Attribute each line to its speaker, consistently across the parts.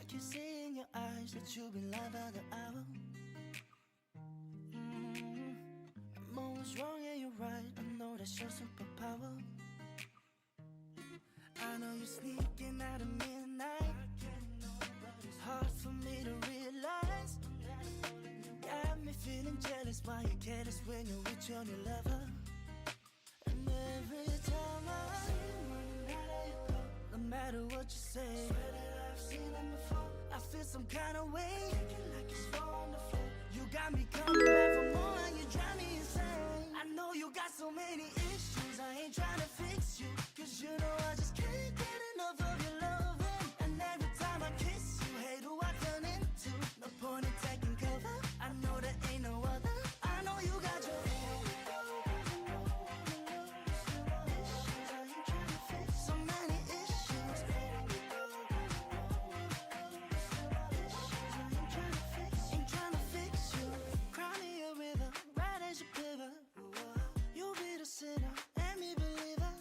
Speaker 1: I can see in your eyes that you've been lying by the hour. I'm always wrong and you're right. I know that's your superpower. I know you're sneaking out at midnight. It's hard for me to realize. Got me feeling jealous while you're careless when you're with your new lover. And every time I see you running out of your car, no matter what you say, I've seen them before. I feel some kind of way, like it's on the floor. You got me coming back for more and you drive me insane. I know you got so many issues, I ain't trying to fix you, cause you know I just can't get enough of your loving. And every time I kiss you, hate who I turn into. No point in taking cover, I know there ain't no other. I know you got your so many issues. Ain't trying to fix you. Cry me a river, right as you pivot. You be the sinner and me believer.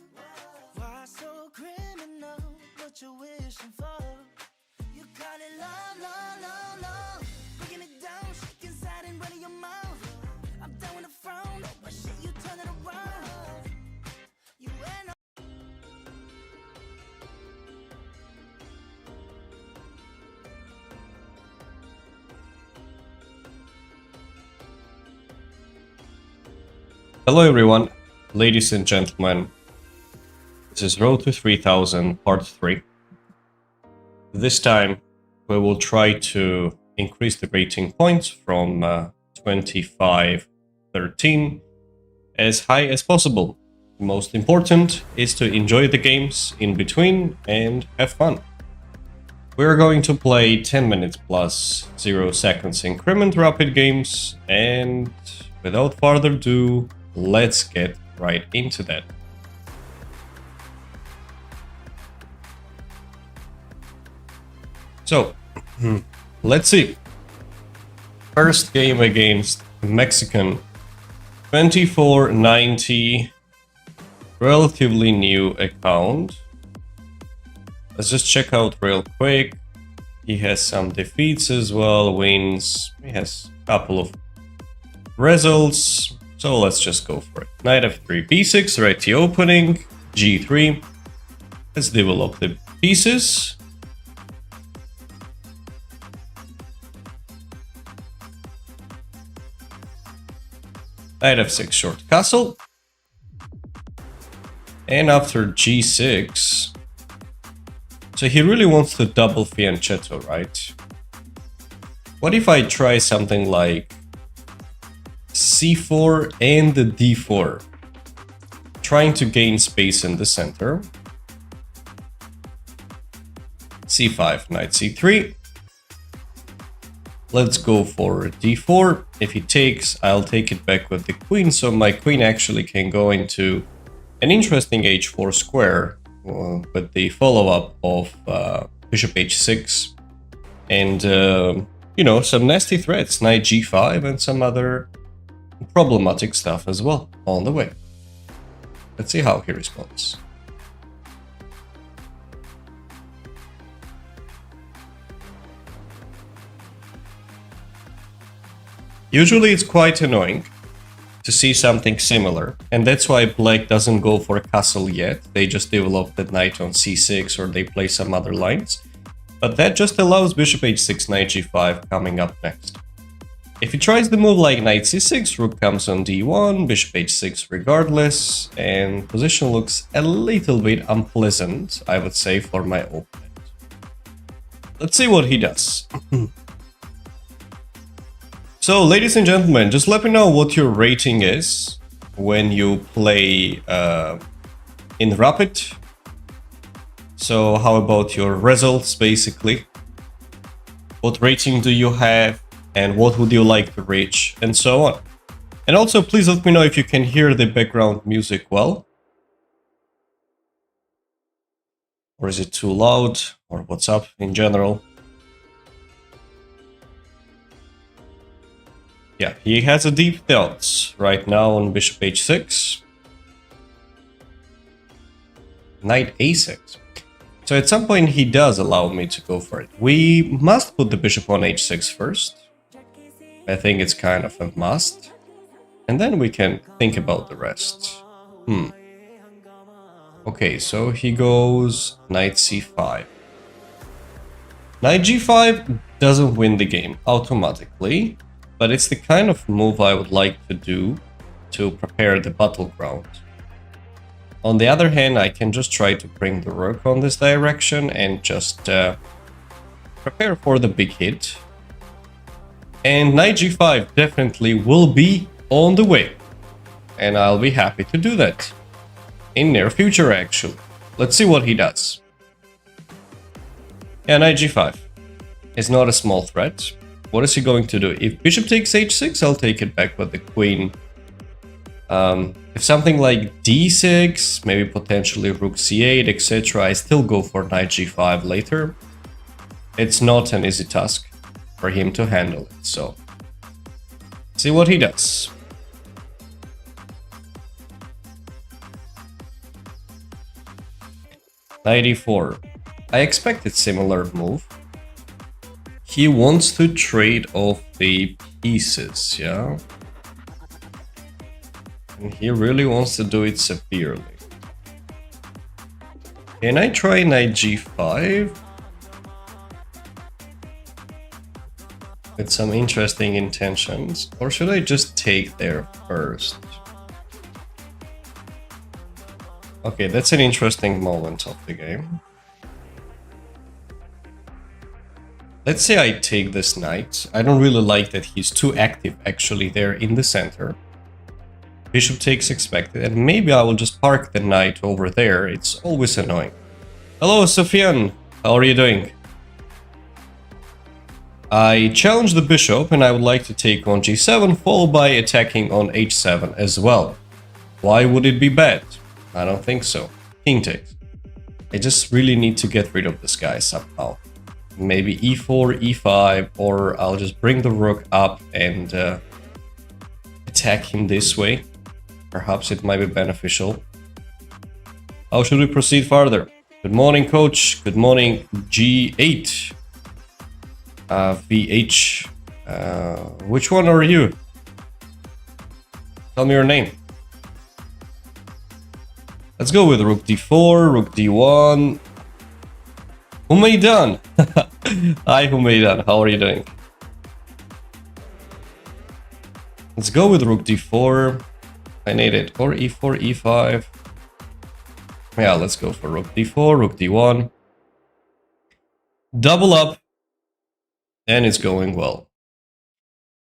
Speaker 1: Why so criminal? What you wishing for? You call it love, love, love, love. Breaking it down, shaking inside and running your mouth. I'm done with the frown, but shit, you turn it around. You ain't no
Speaker 2: Hello everyone, ladies and gentlemen, this is Road to 3000 part 3. This time we will try to increase the rating points from 25-13 as high as possible. Most important is to enjoy the games in between and have fun. We're going to play 10 minutes plus 0 seconds increment rapid games, and without further ado, let's get right into that. So, let's see. First game against Mexican, 2490, relatively new account. Let's just check out real quick. He has some defeats as well, wins. He has a couple of results. So let's just go for it. Knight f3, b6, right the opening, g3. Let's develop the pieces. Knight f6, short castle. And after g6... So he really wants to double fianchetto, right? What if I try something like c4 and the d4, trying to gain space in the center. c5, knight c3. Let's go for d4. If he takes, I'll take it back with the queen, so my queen actually can go into an interesting h4 square with the follow-up of bishop h6 and you know, some nasty threats, knight g5 and some other problematic stuff as well on the way. Let's see how he responds. Usually it's quite annoying to see something similar, and that's why black doesn't go for a castle yet. They just develop the knight on c6 or they play some other lines. But that just allows bishop h6, knight g5 coming up next. If he tries the move like knight c6, rook comes on d1, bishop h6 regardless, and position looks a little bit unpleasant, I would say, for my opponent. Let's see what he does. So, ladies and gentlemen, just let me know what your rating is. when you play in Rapid. So how about your results, basically? What rating do you have, and what would you like to reach, and so on. And also, please let me know if you can hear the background music well. Or is it too loud, or what's up in general? Yeah, he has a deep thoughts right now on bishop h6. Knight a6. So at some point he does allow me to go for it. We must put the bishop on h6 first. I think it's kind of a must. And then we can think about the rest. Okay, so he goes knight c5. Knight g5 doesn't win the game automatically, but it's the kind of move I would like to do to prepare the battleground. On the other hand, I can just try to bring the rook on this direction and just prepare for the big hit. And knight g5 definitely will be on the way. And I'll be happy to do that. In near future, actually. Let's see what he does. Yeah, knight g5 is not a small threat. What is he going to do? If bishop takes h6, I'll take it back with the queen. If something like d6, maybe potentially rook c8, etc., I still go for knight g5 later. It's not an easy task for him to handle it, so see what he does. Knight e4. I expected similar move. He wants to trade off the pieces, yeah? And he really wants to do it severely. Can I try knight g5? With some interesting intentions. Or should I just take there first? Okay, that's an interesting moment of the game. Let's say I take this knight. I don't really like that he's too active actually there in the center. Bishop takes expected, and maybe I will just park the knight over there. It's always annoying. Hello, Sofian. How are you doing? I challenge the bishop, and I would like to take on g7, followed by attacking on h7 as well. Why would it be bad? I don't think so. King takes. I just really need to get rid of this guy somehow. Maybe e4, e5, or I'll just bring the rook up and attack him this way. Perhaps it might be beneficial. How should we proceed further? Good morning, coach. Good morning, g8. VH. Which one are you? Tell me your name. Let's go with rook d4, rook d1. Humeidan. Hi, Humeidan. How are you doing? Let's go with rook d4. I need it. Or e4, e5. Yeah, let's go for rook d4, rook d1. Double up. And it's going well.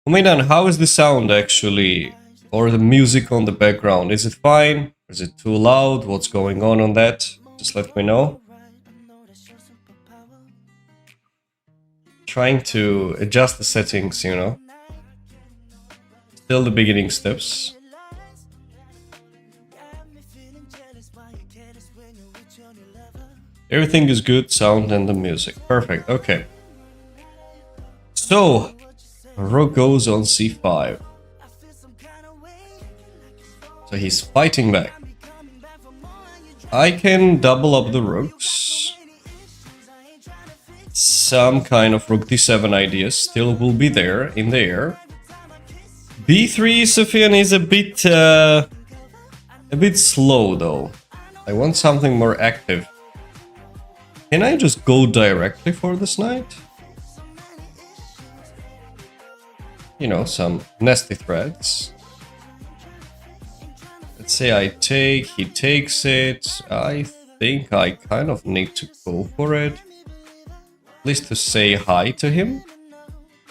Speaker 2: Humeidan, how is the sound actually? Or the music on the background? Is it fine? Is it too loud? What's going on that? Just let me know. Trying to adjust the settings, you know. Still the beginning steps. Everything is good, sound and the music. Perfect, okay. So, rook goes on c5. So he's fighting back. I can double up the rooks. Some kind of rook d7 ideas still will be there in the air. b3, Sofian, is a bit slow though. I want something more active. Can I just go directly for this knight? You know, some nasty threads. Let's say I take, he takes it. I think I kind of need to go for it. At least to say hi to him.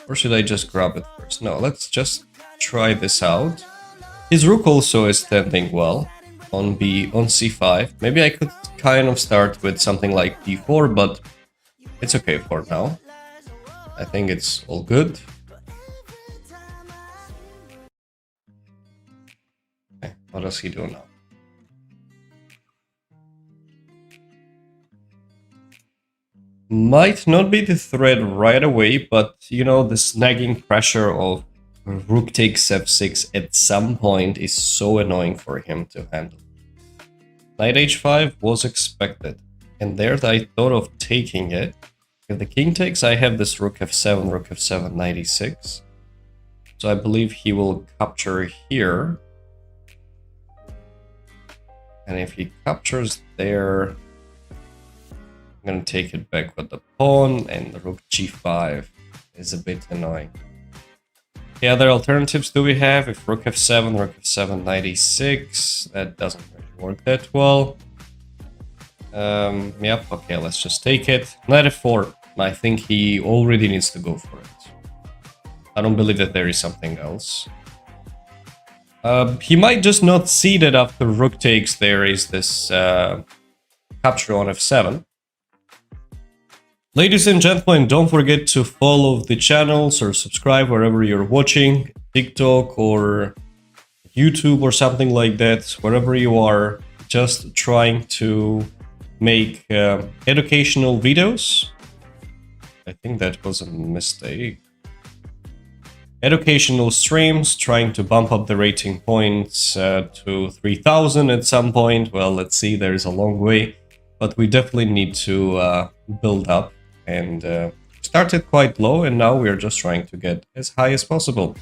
Speaker 2: Or should I just grab it first? No, let's just try this out. His rook also is standing well on c5. Maybe I could kind of start with something like d4, but it's okay for now. I think it's all good. Okay, what does he do now? Might not be the threat right away, but you know, the snagging pressure of rook takes f6 at some point is so annoying for him to handle. Knight h5 was expected, and there I thought of taking it. If the king takes, I have this rook f7, knight e6. So I believe he will capture here. And if he captures there, I'm gonna take it back with the pawn, and the rook g5 is a bit annoying. The other alternatives do we have? If rook f7, knight e6, that doesn't really work that well. Yep, okay, let's just take it. Knight f4, I think he already needs to go for it. I don't believe that there is something else. He might just not see that after rook takes there is this capture on f7. Ladies and gentlemen, don't forget to follow the channels or subscribe wherever you're watching, TikTok or YouTube or something like that, wherever you are, just trying to make educational videos. I think that was a mistake. Educational streams, trying to bump up the rating points to 3000 at some point. Well, let's see, there's a long way, but we definitely need to build up. And started quite low, and now we're just trying to get as high as possible.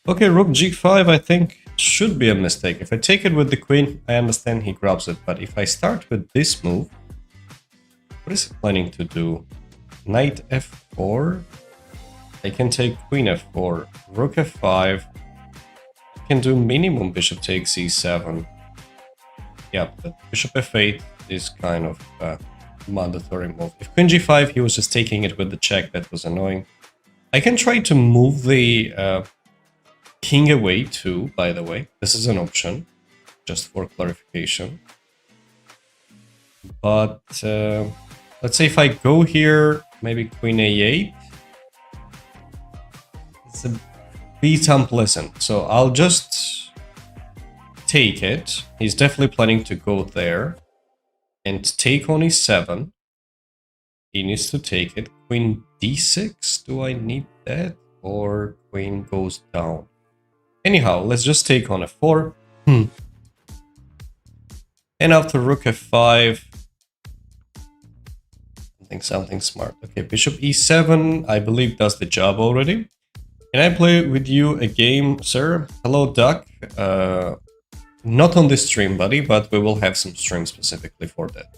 Speaker 2: Okay, rook g5 I think should be a mistake. If I take it with the queen, I understand he grabs it, but if I start with this move, what is he planning to do? Knight f4? I can take queen f4, rook f5. I can do minimum bishop takes e7. Yeah, but bishop f8 is kind of mandatory move. If queen g5, he was just taking it with the check. That was annoying. I can try to move the king away too, by the way. This is an option, just for clarification. But let's say if I go here, maybe queen a8. It's a bit unpleasant, so I'll just take it. He's definitely planning to go there and take on e7. He needs to take it. Queen d6, do I need that? Or queen goes down? Anyhow, let's just take on f4. And after rook f5, I think something smart. Okay, bishop e7, I believe does the job already. Can I play with you a game, sir? Hello, Duck. Not on this stream, buddy, but we will have some streams specifically for that.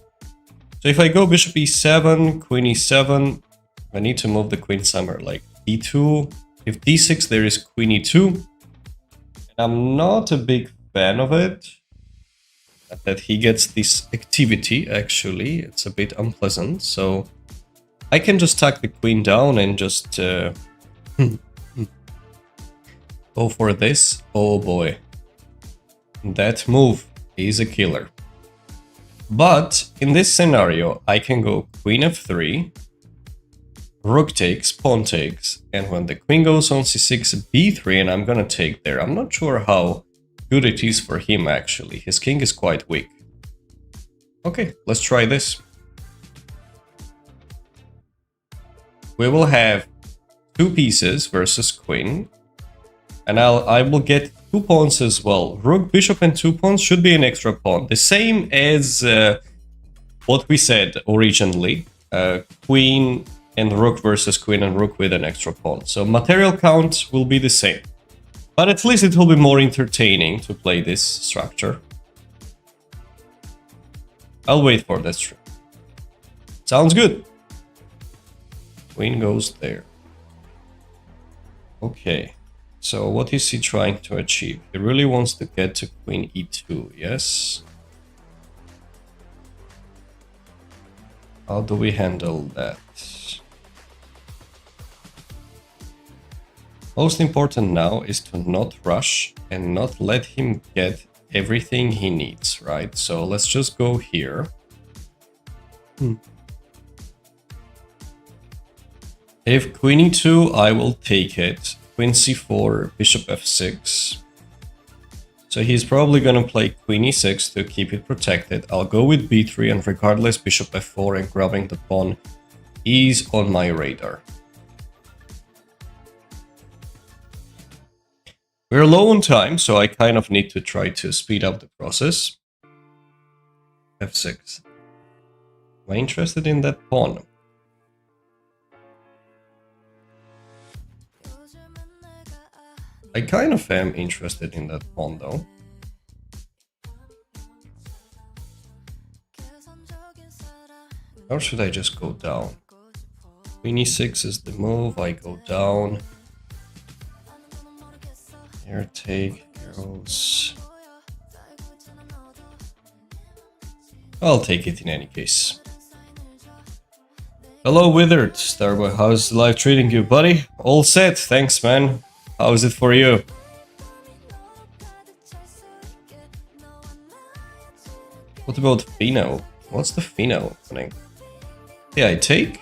Speaker 2: So if I go bishop e7, queen e7, I need to move the queen somewhere like d2. If d6, there is queen e2. And I'm not a big fan of it. That he gets this activity, actually. It's a bit unpleasant, so I can just tuck the queen down and just go for this. Oh boy. That move is a killer. But in this scenario, I can go queen f3, rook takes, pawn takes, and when the queen goes on c6, b3, and I'm gonna take there. I'm not sure how good it is for him, actually. His king is quite weak. Okay, let's try this. We will have two pieces versus queen. And I will get 2 pawns as well. Rook, bishop, and 2 pawns should be an extra pawn. The same as what we said originally. Queen and rook versus queen and rook with an extra pawn. So material count will be the same. But at least it will be more entertaining to play this structure. I'll wait for that stream. Sounds good. Queen goes there. Okay. So what is he trying to achieve? He really wants to get to queen e2, yes? How do we handle that? Most important now is to not rush and not let him get everything he needs, right? So let's just go here. If queen e2, I will take it. Queen c4, bishop f6. So he's probably gonna play queen e6 to keep it protected. I'll go with b3, and regardless, bishop f4 and grabbing the pawn is on my radar. We're low on time, so I kind of need to try to speed up the process. f6. Am I interested in that pawn? I kind of am interested in that pawn though. Or should I just go down? Queen e6 is the move, I go down. Here, take, heroes. I'll take it in any case. Hello Withered, Starboy, how's life treating you, buddy? All set, thanks man. How is it for you? What about Fino? What's the Fino opening? Yeah, I take.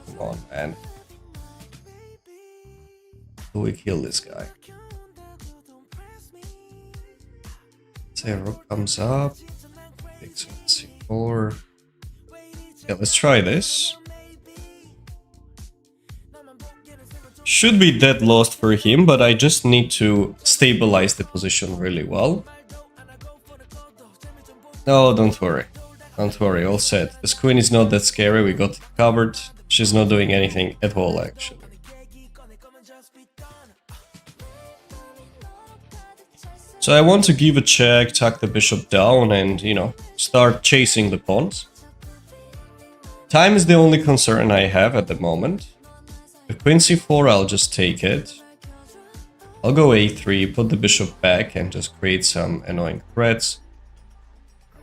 Speaker 2: Come on, man. Do we kill this guy? Say rook comes up. Takes on c4. Yeah, let's try this. Should be dead lost for him, but I just need to stabilize the position really well. No, don't worry. Don't worry, all set. This queen is not that scary, we got it covered. She's not doing anything at all, actually. So I want to give a check, tuck the bishop down and, you know, start chasing the pawns. Time is the only concern I have at the moment. With queen c4, I'll just take it. I'll go a3, put the bishop back and just create some annoying threats.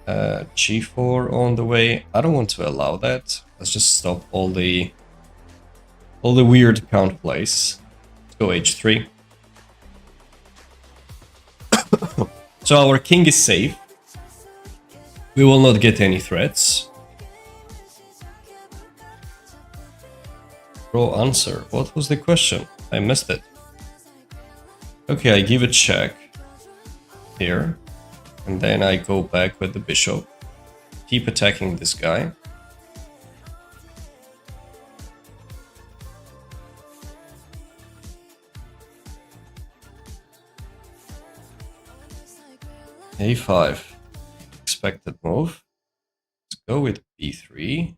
Speaker 2: G4 on the way. I don't want to allow that. Let's just stop all the weird counterplays. Let's go h3. So our king is safe. We will not get any threats. Bro, answer. What was the question? I missed it. Okay, I give a check here. And then I go back with the bishop. Keep attacking this guy. a5. Expected move. Let's go with b3.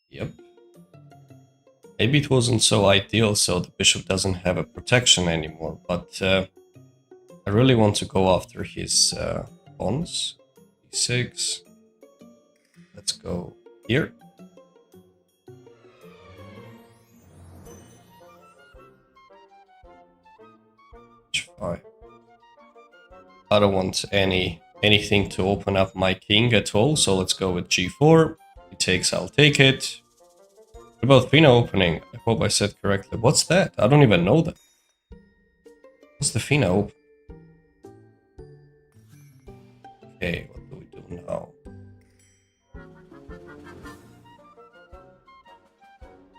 Speaker 2: Yep. Maybe it wasn't so ideal, so the bishop doesn't have a protection anymore, but I really want to go after his pawns. e6. Let's go here. h5. I don't want anything to open up my king at all, so let's go with g4. He takes, I'll take it. What about Fino opening? I hope I said correctly. What's that? I don't even know that. What's the Fino open? Okay, what do we do now?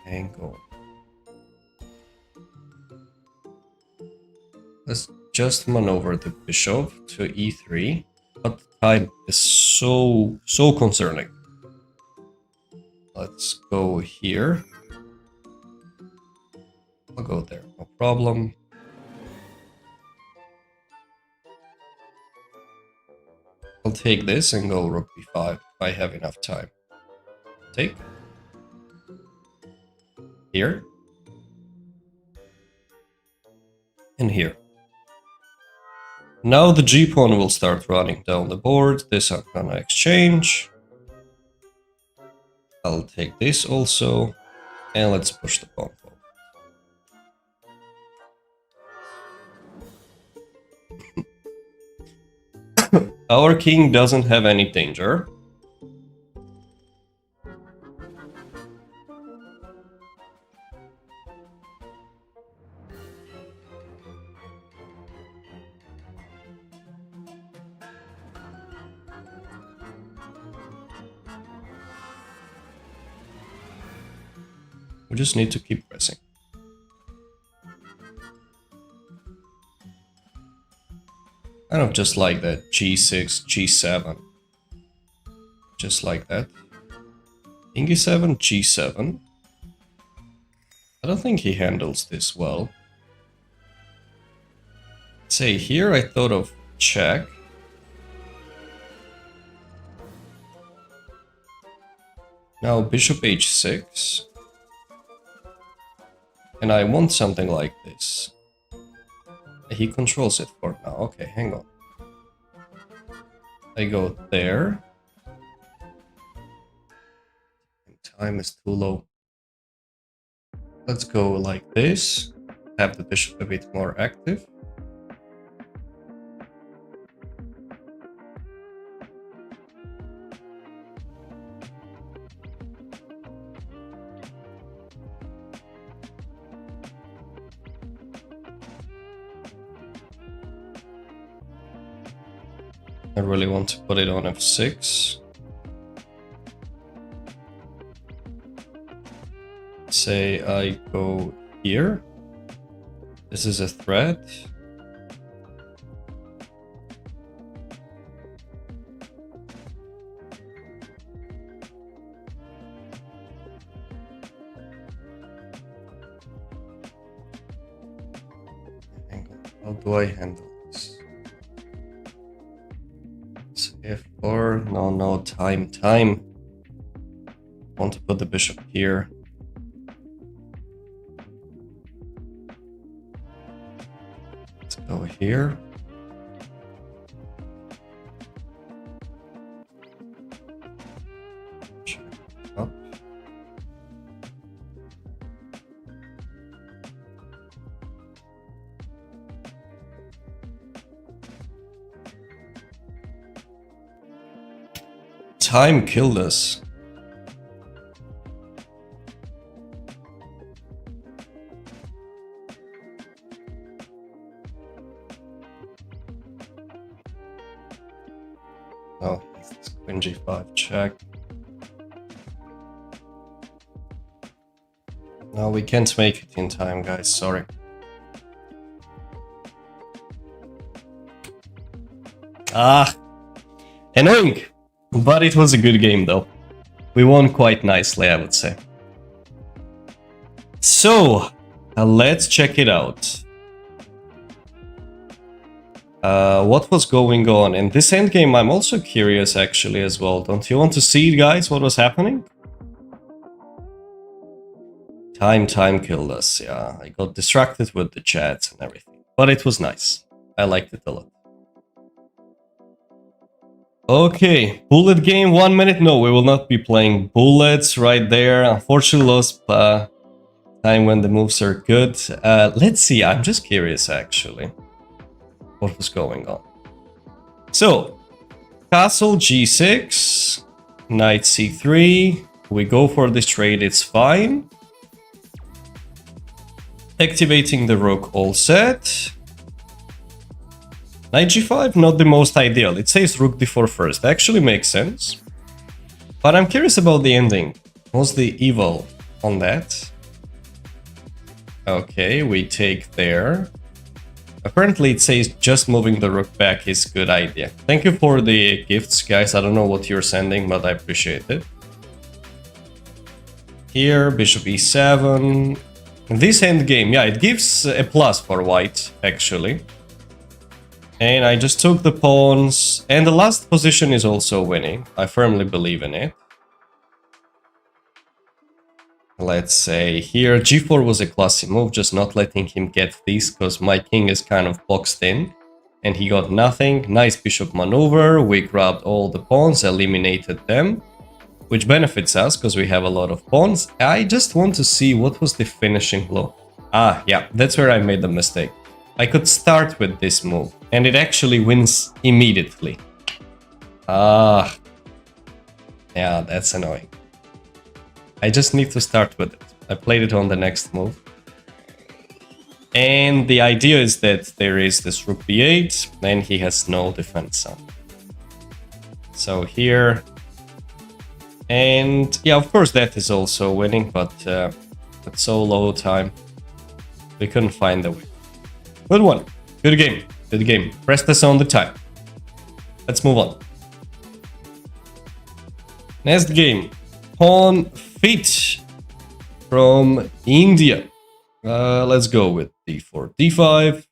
Speaker 2: Angle. Let's just maneuver the bishop to e3, but time is so concerning. Let's go here. I'll go there, no problem. I'll take this and go rook b5 if I have enough time. Take. Here. And here. Now the g-pawn will start running down the board. This I'm gonna exchange. I'll take this also. And let's push the pawn forward. Our king doesn't have any danger. We just need to keep pressing. Kind of just like that. G6, G7. Just like that. King E7, G7. I don't think he handles this well. Say here I thought of check. Now bishop h6. And I want something like this. He controls it for now. Okay, hang on. I go there. Time is too low. Let's go like this. Have the bishop a bit more active. I really want to put it on f6. Say I go here. This is a threat. Hang on. How do I handle this? F4. No, time. I want to put the bishop here. Let's go here. Check up. Time killed us. Oh, it's Queen G5 check. No, we can't make it in time, guys. Sorry. Annoying. But it was a good game, though. We won quite nicely, I would say. So, let's check it out. What was going on? In this endgame, I'm also curious, actually, as well. Don't you want to see, guys, what was happening? Time killed us, yeah. I got distracted with the chats and everything. But it was nice. I liked it a lot. Okay, bullet game, 1 minute. No, we will not be playing bullets right there. Unfortunately, lost time when the moves are good. Let's see, I'm just curious actually what was going on. So, castle G6, knight C3. We go for this trade, it's fine. Activating the rook, all set. Knight G5, not the most ideal. It says rook D4 first. Actually makes sense. But I'm curious about the ending. What's the evil on that? Okay, we take there. Apparently it says just moving the rook back is a good idea. Thank you for the gifts, guys. I don't know what you're sending, but I appreciate it. Here, bishop e7. This endgame, yeah, it gives a plus for white, actually. And I just took the pawns, and the last position is also winning. I firmly believe in it. Let's say here, g4 was a classy move, just not letting him get these, because my king is kind of boxed in. And he got nothing. Nice bishop maneuver, we grabbed all the pawns, eliminated them. Which benefits us, because we have a lot of pawns. I just want to see what was the finishing blow. Ah, yeah, that's where I made the mistake. I could start with this move, and it actually wins immediately. Yeah, that's annoying. I just need to start with it. I played it on the next move. And the idea is that there is this rook b8, then he has no defense on. So here... And yeah, of course that is also winning, but started so low time. We couldn't find the way. Good one. Good game. Good game. Pressed us on the time. Let's move on. Next game. Pawn Fit from India. Let's go with d4, d5,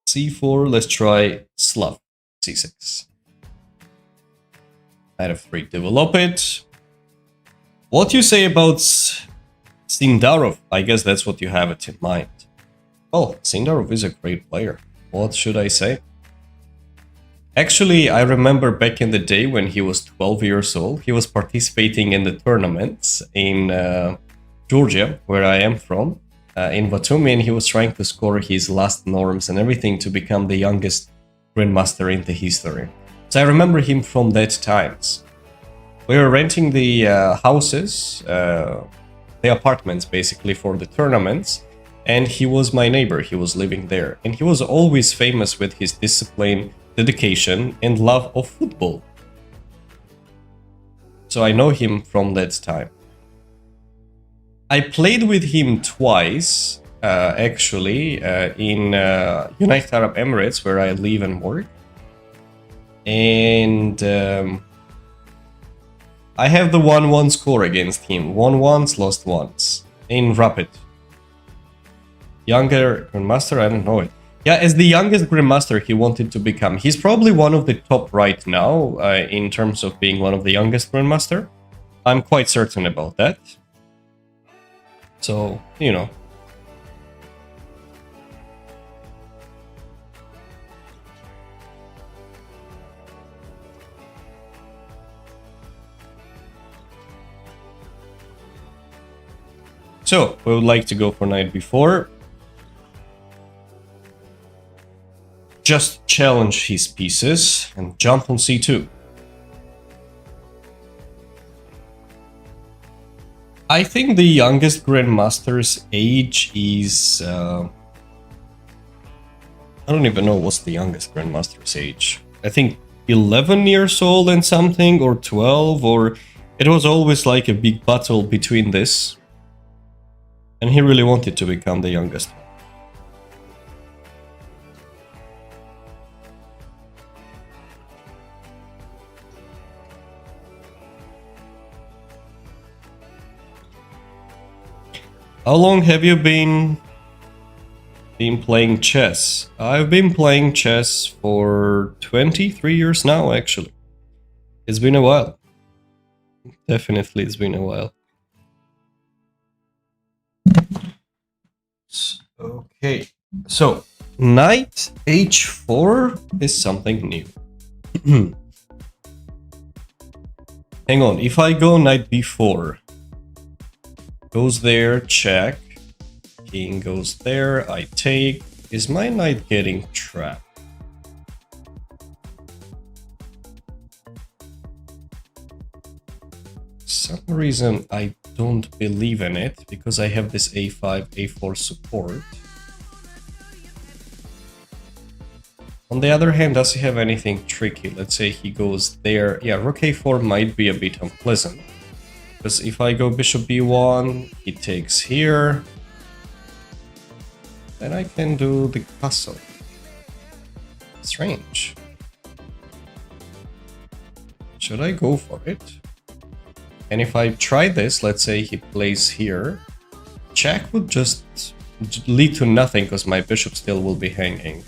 Speaker 2: c4. Let's try Slav, c6. Knight f3, develop it. What you say about Sindarov? I guess that's what you have it in mind. Oh, Sindarov is a great player. What should I say? Actually, I remember back in the day when he was 12 years old, he was participating in the tournaments in Georgia, where I am from, in Batumi, and he was trying to score his last norms and everything to become the youngest grandmaster in the history. So I remember him from that times. We were renting the houses, the apartments basically for the tournaments, and he was my neighbor. He was living there, and he was always famous with his discipline, dedication, and love of football. So I know him from that time. I played with him twice, actually, in United Arab Emirates, where I live and work. And I have the 1-1 score against him. Won once, lost once. In Rapid. Younger Grandmaster, I don't know it. Yeah, as the youngest Grandmaster he wanted to become. He's probably one of the top right now, in terms of being one of the youngest Grandmaster. I'm quite certain about that. So, you know. So, we would like to go for knight b4. Just challenge his pieces and jump on c2. I think the youngest Grandmaster's age is... I don't even know what's the youngest Grandmaster's age. I think 11 years old and something, or 12, or... It was always like a big battle between this. And he really wanted to become the youngest one. How long have you been playing chess? I've been playing chess for 23 years now, actually. It's been a while. Definitely, it's been a while. Okay, so knight h4 is something new. Hang on, if I go knight b4, goes there, check, king goes there, I take. Is my knight getting trapped? For some reason I don't believe in it, because I have this a5, a4 support. On the other hand, does he have anything tricky? Let's say he goes there. Yeah, rook a4 might be a bit unpleasant. Because if I go bishop b1, he takes here. Then I can do the castle. Strange. Should I go for it? And if I try this, let's say he plays here, check would just lead to nothing because my bishop still will be hanging.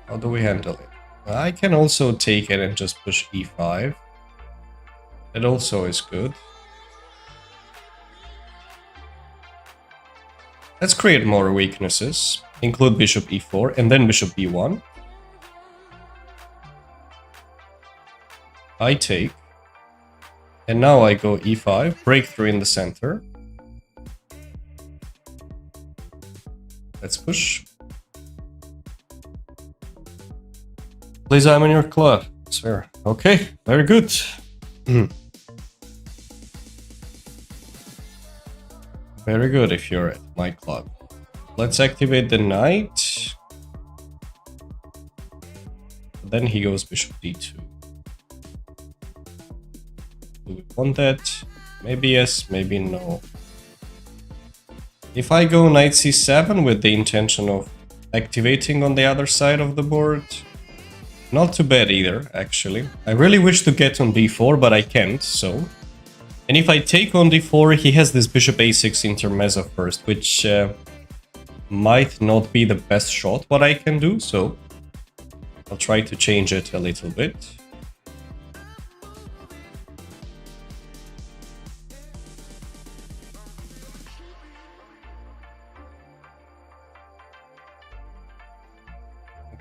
Speaker 2: How do we handle it? I can also take it and just push e5. That also is good. Let's create more weaknesses. Include bishop e4 and then bishop b1. I take. And now I go e5, breakthrough in the center. Let's push. Please, I'm in your club. Swear. Okay, very good. Very good if you're at my club. Let's activate the knight. Then he goes bishop d2. Do we want that? Maybe yes, maybe no. If I go knight c7 with the intention of activating on the other side of the board, not too bad either, actually. I really wish to get on d4, but I can't, so... And if I take on d4, he has this bishop a6 intermezzo first, which might not be the best shot what I can do, so I'll try to change it a little bit.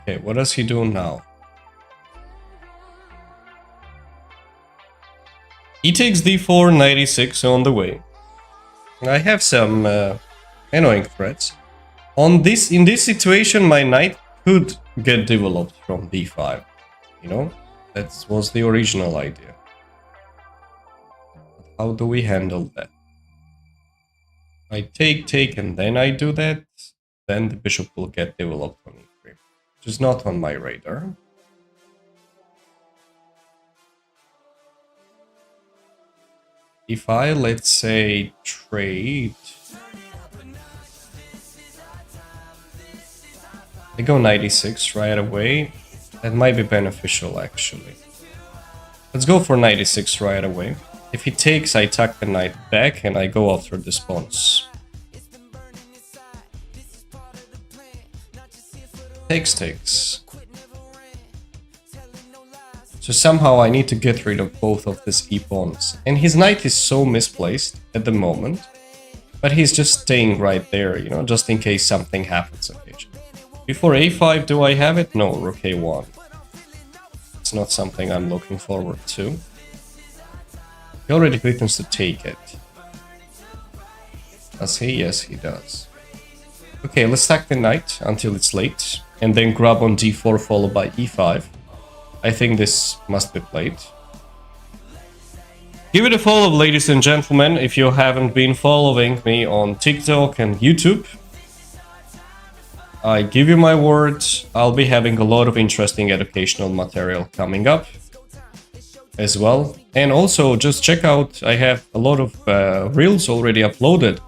Speaker 2: Okay, what does he do now? He takes d4, knight e6 on the way. I have some annoying threats. In this situation, my knight could get developed from d5. You know, that was the original idea. But how do we handle that? I take, and then I do that. Then the bishop will get developed on e3, which is not on my radar. If I, let's say, trade... I go knight e6 right away. That might be beneficial, actually. Let's go for knight e6 right away. If he takes, I tuck the knight back and I go after this pawns. Takes. So somehow I need to get rid of both of these e-pawns. And his knight is so misplaced at the moment. But he's just staying right there, you know, just in case something happens occasionally. Before a5, do I have it? No, rook a1. It's not something I'm looking forward to. He already threatens to take it. Does he? Yes, he does. Okay, let's stack the knight until it's late. And then grab on d4 followed by e5. I think this must be played. Give it a follow, ladies and gentlemen, if you haven't been following me on TikTok and YouTube. I give you my word, I'll be having a lot of interesting educational material coming up as well. And also, just check out, I have a lot of reels already uploaded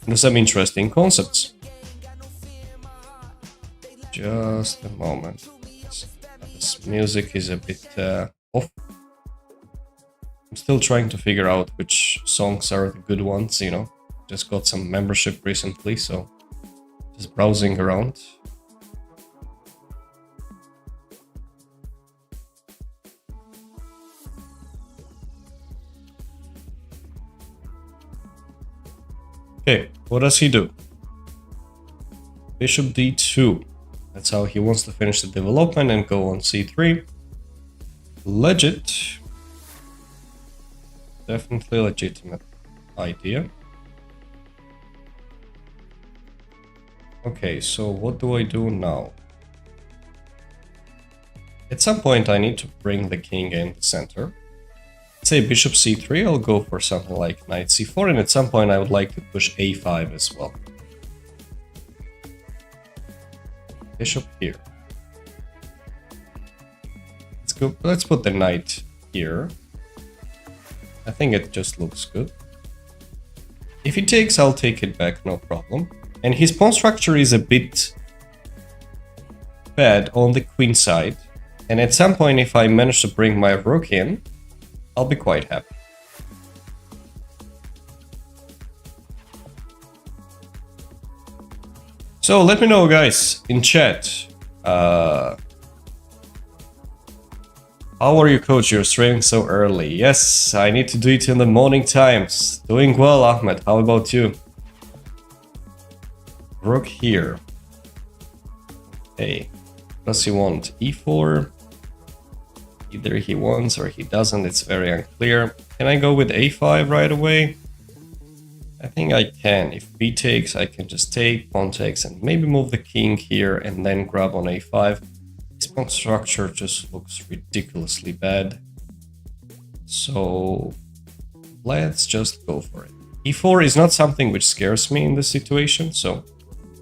Speaker 2: and some interesting concepts. Just a moment. This music is a bit off. I'm still trying to figure out which songs are the good ones, you know. Just got some membership recently, so just browsing around. Okay, what does he do? Bishop d2. That's how he wants to finish the development and go on c3. Legit. Definitely legitimate idea. Okay, so what do I do now? At some point I need to bring the king in the center. Let's say bishop c3, I'll go for something like knight c4, and at some point I would like to push a5 as well. Bishop here. Let's put the knight here. I think it just looks good. If he takes, I'll take it back, no problem. And his pawn structure is a bit bad on the queen side. And at some point, if I manage to bring my rook in, I'll be quite happy. So let me know, guys, in chat. How are you, coach? You're streaming so early. Yes, I need to do it in the morning times. Doing well, Ahmed. How about you? Rook here. Okay. What does he want? e4. Either he wants or he doesn't. It's very unclear. Can I go with a5 right away? I think I can. If b takes, I can just take, pawn takes, and maybe move the king here and then grab on a5. This pawn structure just looks ridiculously bad. So let's just go for it. e4 is not something which scares me in this situation, so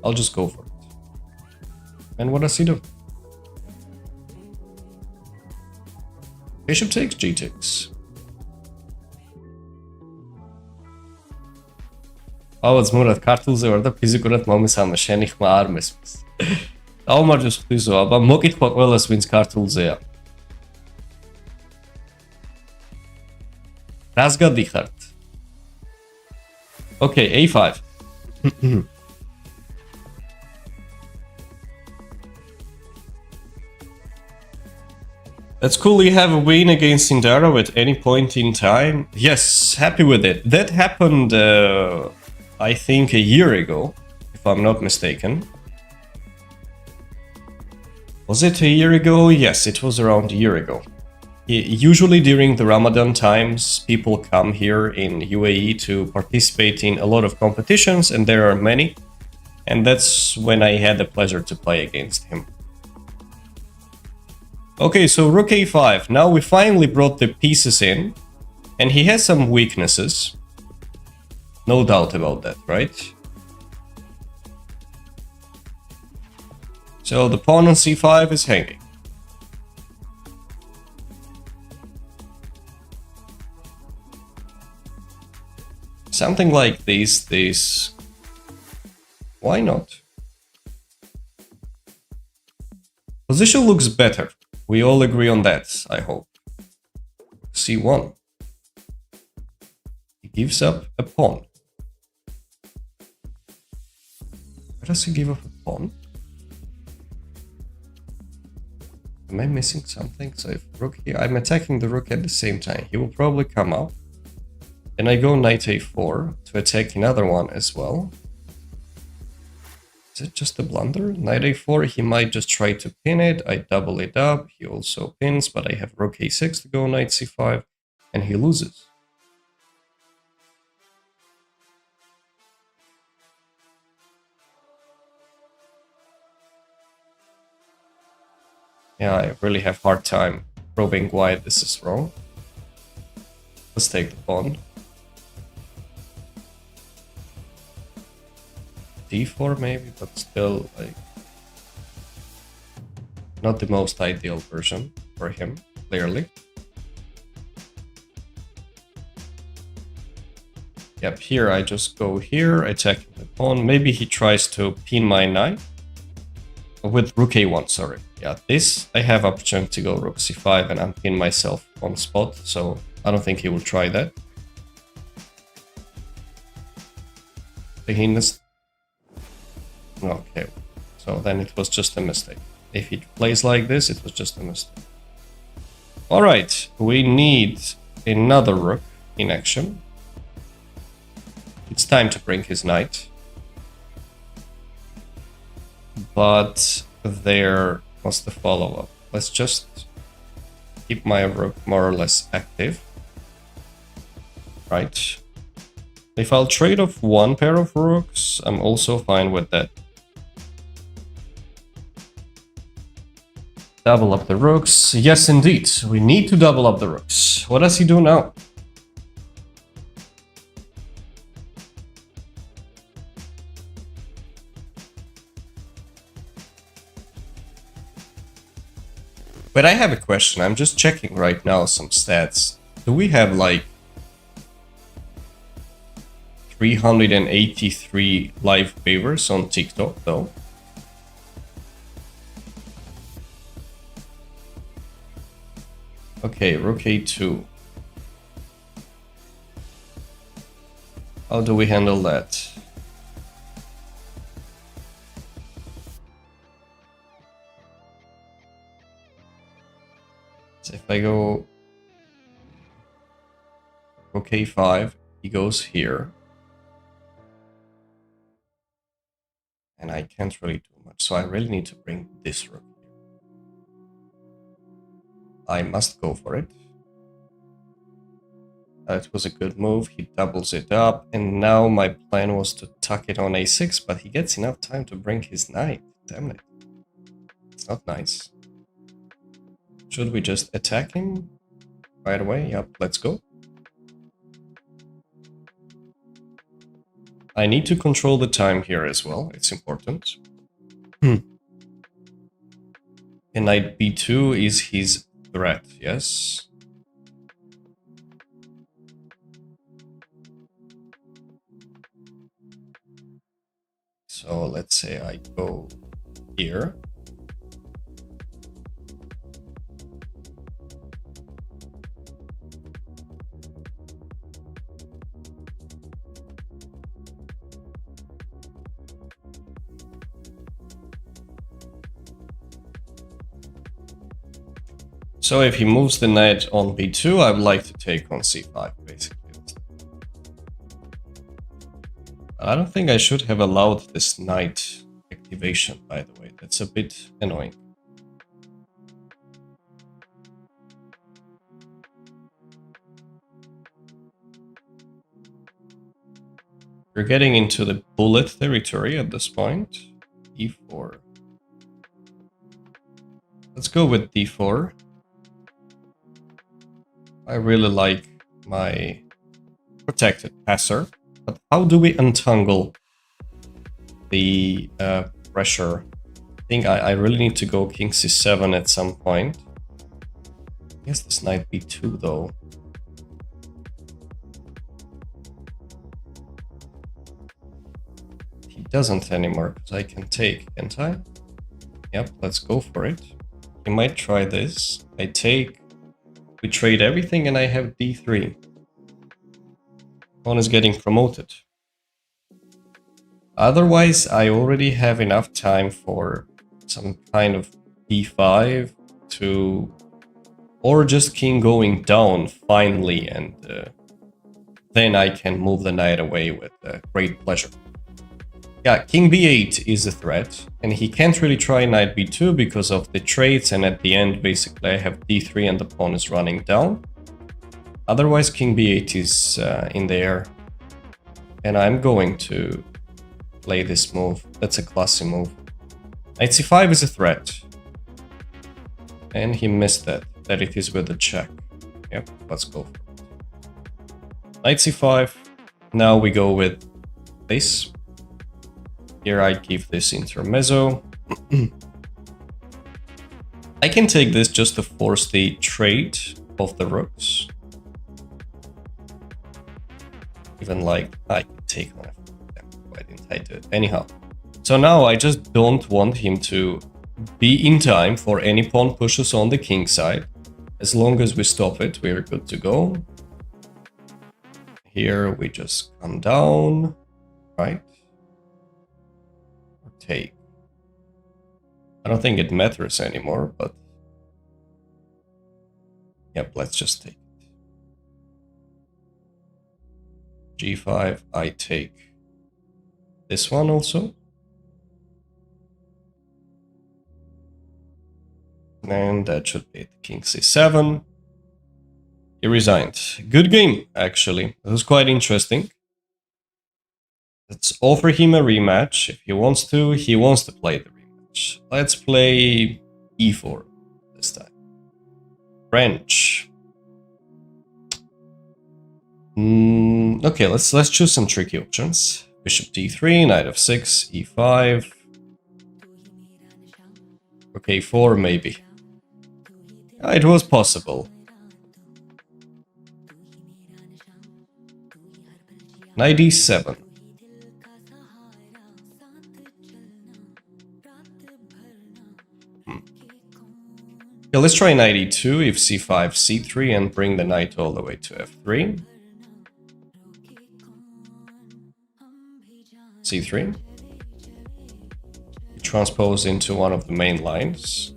Speaker 2: I'll just go for it. And what does he do? Bishop takes, G takes. Auაც მურად ქართულზე ვარ და ფიზიკურად მომისალმე შენი ხმა არ მესმის. Დაუმარჯოს ღვთისო, აბა მოკითხვა ყველას ვინც ქართულზეა. რას გადიხართ? Okay, A5. That's cool, you have a win against Indaro at any point in time. Yes, happy with it. That happened, I think, a year ago, if I'm not mistaken. Was it a year ago? Yes, it was around a year ago. Usually during the Ramadan times, people come here in UAE to participate in a lot of competitions, and there are many. And that's when I had the pleasure to play against him. Okay, so rook a5. Now we finally brought the pieces in, and he has some weaknesses. No doubt about that, right? So the pawn on c5 is hanging. Something like this. Why not? Position looks better. We all agree on that, I hope. c1. He gives up a pawn. Why does he give up a pawn? Am I missing something? So if rook here, I'm attacking the rook at the same time. He will probably come up. Then I go knight a4 to attack another one as well. Is it just a blunder? Knight a4, he might just try to pin it. I double it up. He also pins, but I have rook a6 to go knight c5, and he loses. Yeah, I really have a hard time probing why this is wrong. Let's take the pawn. d4 maybe, but still, like, not the most ideal version for him, clearly. Yep, here I just go here, attack the pawn. Maybe he tries to pin my knight with rook a1, sorry. Yeah, this I have opportunity to go rook c5 and unpin myself on spot, so I don't think he will try that. Okay, so then it was just a mistake. If he plays like this, it was just a mistake. Alright, we need another rook in action. It's time to bring his knight. But there was the follow-up. Let's just keep my rook more or less active. Right. If I'll trade off one pair of rooks, I'm also fine with that. Double up the rooks. Yes, indeed. We need to double up the rooks. What does he do now? But I have a question. I'm just checking right now some stats. Do we have like 383 live viewers on TikTok though? Okay, rook a2. How do we handle that? So if I go rook a5, he goes here. And I can't really do much, so I really need to bring this rook here. I must go for it. It was a good move. He doubles it up, and now my plan was to tuck it on a6, but he gets enough time to bring his knight. Damn it. It's not nice. Should we just attack him right away? Yep, let's go. I need to control the time here as well. It's important. And knight b2 is his threat, yes? So let's say I go here. So if he moves the knight on b2, I would like to take on c5, basically. I don't think I should have allowed this knight activation, by the way. That's a bit annoying. We're getting into the bullet territory at this point. e4. Let's go with d4. I really like my protected passer. But how do we untangle the pressure? I think I really need to go king c7 at some point. I guess this knight b2 though. He doesn't anymore because I can take, can't I? Yep, let's go for it. He might try this. I take, we trade everything and I have d3. One is getting promoted. Otherwise, I already have enough time for some kind of d5 to, or just king going down finally, and then I can move the knight away with great pleasure. Yeah, king b8 is a threat, and he can't really try knight b2 because of the trades, and at the end, basically, I have d3 and the pawn is running down. Otherwise, king b8 is in the air, and I'm going to play this move. That's a classy move. Knight c5 is a threat, and he missed that it is with the check. Yep, let's go for it. Knight c5. Now we go with this. Here I give this intermezzo. I can take this just to force the trade of the rooks. Even like, I can take on it. Why didn't I do it? Anyhow. So now I just don't want him to be in time for any pawn pushes on the king side. As long as we stop it, we're good to go. Here we just come down, right? Or take. I don't think it matters anymore, but yep, let's just take it. g5, I take this one also. And that should be it. King c7. He resigned. Good game, actually. It was quite interesting. Let's offer him a rematch. If he wants to play the rematch. Let's play e4 this time. French. Okay, let's choose some tricky options. Bishop d3, knight f6, e5. Okay, 4 maybe. It was possible. Knight d7. Okay, let's try knight e2, if c5, c3, and bring the knight all the way to f3. c3. Transpose into one of the main lines.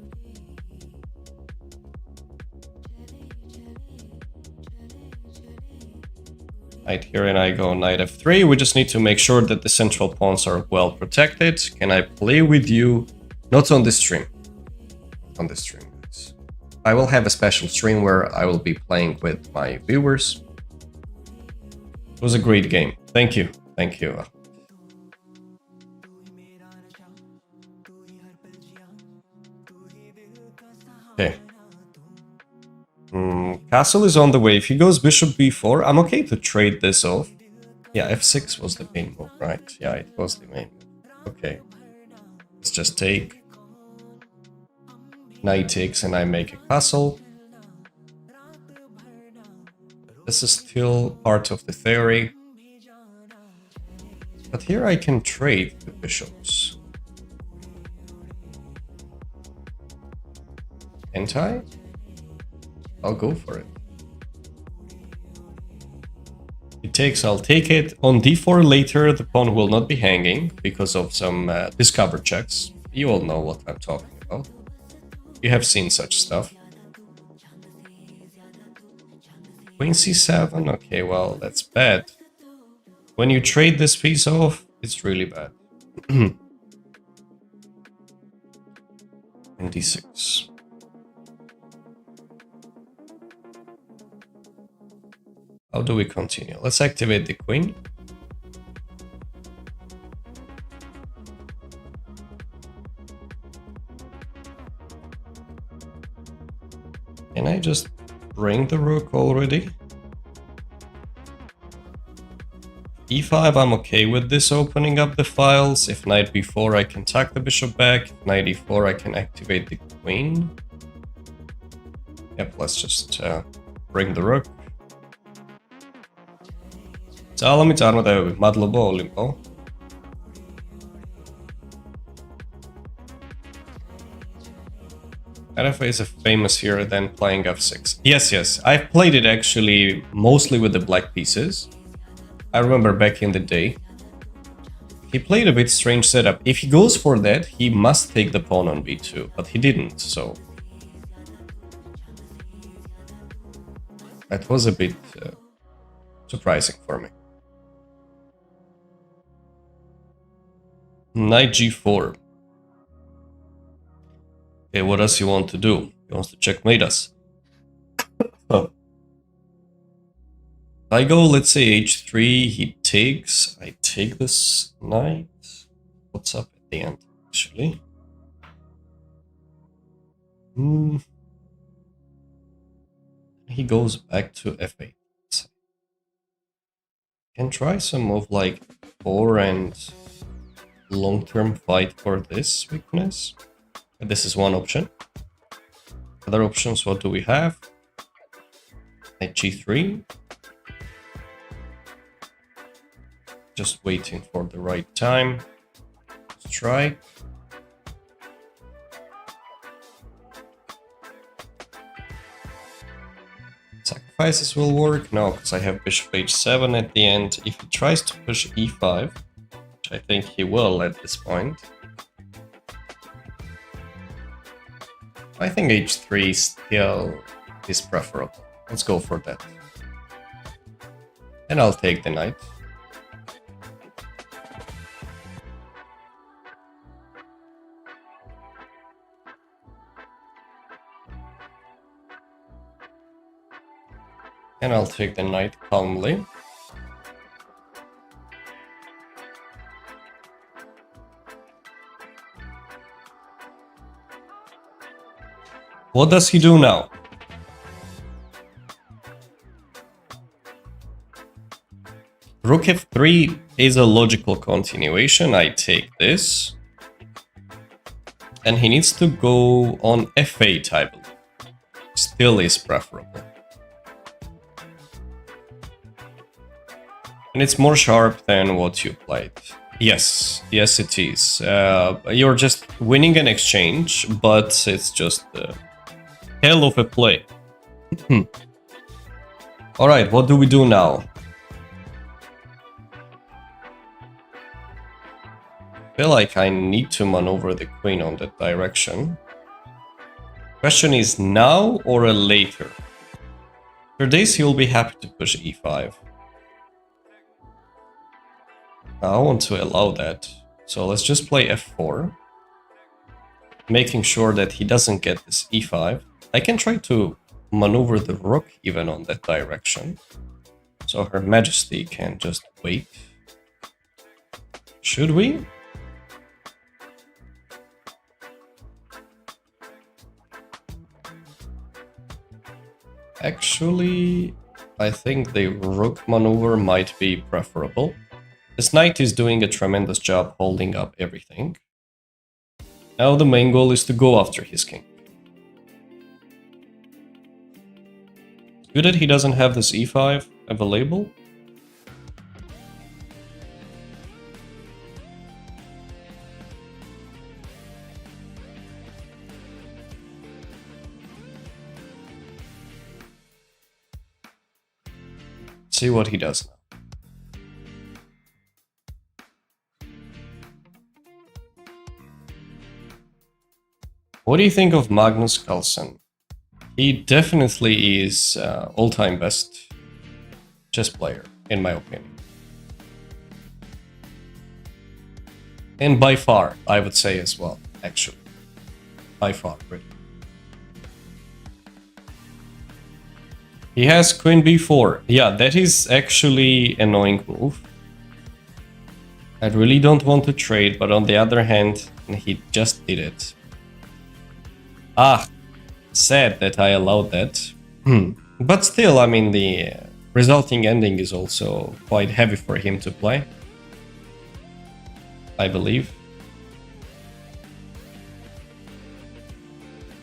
Speaker 2: Knight here, and I go knight f3. We just need to make sure that the central pawns are well protected. Can I play with you? Not on this stream. On this stream, guys. I will have a special stream where I will be playing with my viewers. It was a great game. Thank you. Thank you. Okay. Castle is on the way. If he goes bishop b4, I'm okay to trade this off. Yeah, f6 was the main move, right? Yeah, it was the main move. Okay. Let's just take. Knight takes and I make a castle. This is still part of the theory. But here I can trade the bishops. Can't I? I'll go for it. He takes, I'll take it. On d4 later, the pawn will not be hanging because of some discover checks. You all know what I'm talking about. You have seen such stuff. Queen c7, okay, well, that's bad. When you trade this piece off, it's really bad. And d6. How do we continue? Let's activate the queen. Can I just bring the rook already? e5, I'm okay with this opening up the files. If knight b4, I can tuck the bishop back. If knight e4, I can activate the queen. Yep, let's just bring the rook. Salami armada madlobo olimpo. RFA is a famous hero than playing f6. Yes, I've played it actually mostly with the black pieces. I remember back in the day. He played a bit strange setup. If he goes for that, he must take the pawn on b2, but he didn't, so... That was a bit surprising for me. Knight g4. Okay, what does he want to do? He wants to checkmate us. Oh. I go, let's say h3, he takes, I take this knight. What's up at the end, actually? He goes back to f8. Can try some move like 4 and long-term fight for this weakness. This is one option. Other options, what do we have? Knight g3. Just waiting for the right time. Strike. Sacrifices will work? No, because I have bishop h7 at the end. If he tries to push e5, which I think he will at this point, I think h3 still is preferable. Let's go for that. And I'll take the knight. And I'll take the knight calmly. What does he do now? Rook f3 is a logical continuation. I take this. And he needs to go on f8, I believe. Still is preferable. And it's more sharp than what you played. Yes, it is. You're just winning an exchange, but it's just a hell of a play. Alright, what do we do now? I feel like I need to maneuver the queen on that direction. Question is now or later? For this, he'll be happy to push e5. I want to allow that, so let's just play f4, making sure that he doesn't get this e5. I can try to maneuver the rook even on that direction, so Her Majesty can just wait. Should we? Actually, I think the rook maneuver might be preferable. This knight is doing a tremendous job holding up everything. Now the main goal is to go after his king. Good that he doesn't have this e5 available. see what he does now. What do you think of Magnus Carlsen? He definitely is all-time best chess player, in my opinion. And by far, I would say as well, actually. By far, really. He has queen b4. Yeah, that is actually an annoying move. I really don't want to trade, but on the other hand, he just did it. Ah, sad that I allowed that. But still, I mean, the resulting ending is also quite heavy for him to play, I believe.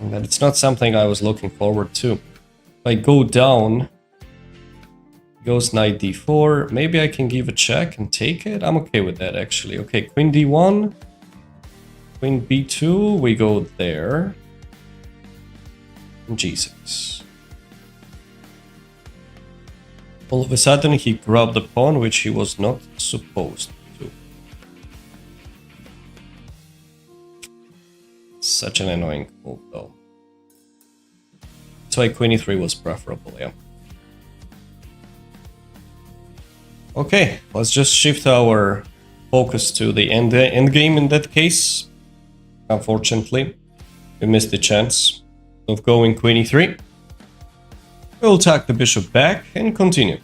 Speaker 2: But it's not something I was looking forward to. If I go down, goes knight d4, maybe I can give a check and take it. I'm okay with that, actually. Okay, queen d1, queen b2, we go there. g6. All of a sudden he grabbed the pawn, which he was not supposed to. Such an annoying move, though. That's why queen e3 was preferable, yeah. Okay, let's just shift our focus to the end game in that case. Unfortunately, we missed the chance of going queen e3. We'll tuck the bishop back and continue.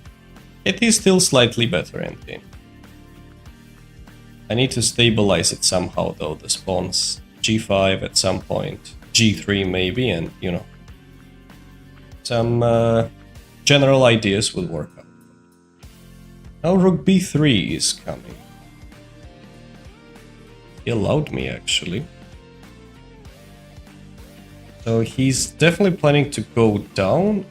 Speaker 2: It is still slightly better endgame. I need to stabilize it somehow though, the pawns. g5 at some point, g3 maybe, and you know, some general ideas will work out. Now rook b3 is coming. He allowed me actually. So he's definitely planning to go down,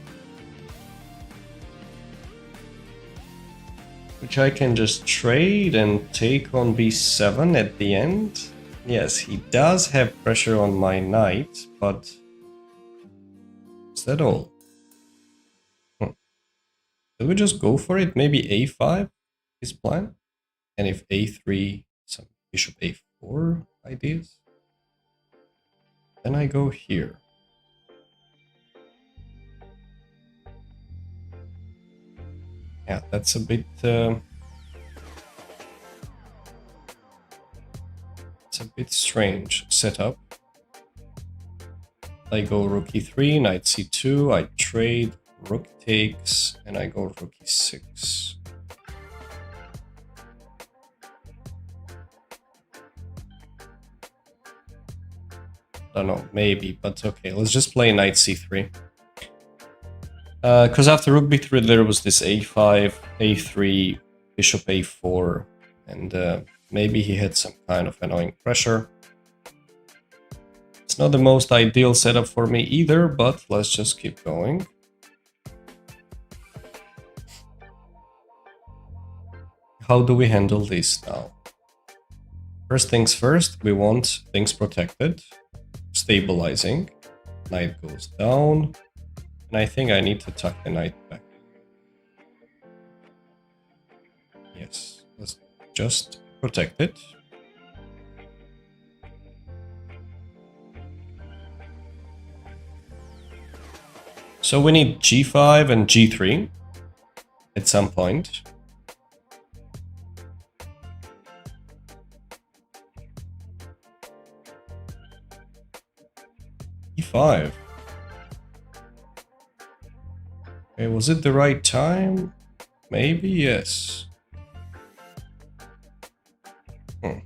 Speaker 2: which I can just trade and take on b7 at the end. Yes, he does have pressure on my knight, but is that all? Should we just go for it? Maybe a5 is plan? And if a3, some bishop a4 ideas? Then I go here. Yeah, that's a bit... it's a bit strange setup. I go rook e3, knight c2, I trade, rook takes, and I go rook e6. I don't know, maybe, but okay, let's just play knight c3. Because after rook b3 there was this a5, a3, bishop a4, and maybe he had some kind of annoying pressure. It's not the most ideal setup for me either, but let's just keep going. How do we handle this now? First things first, we want things protected. Stabilizing. Knight goes down. And I think I need to tuck the knight back. Yes, let's just protect it. So we need g5 and g3 at some point. e5. Okay, was it the right time? Maybe, yes. Wait,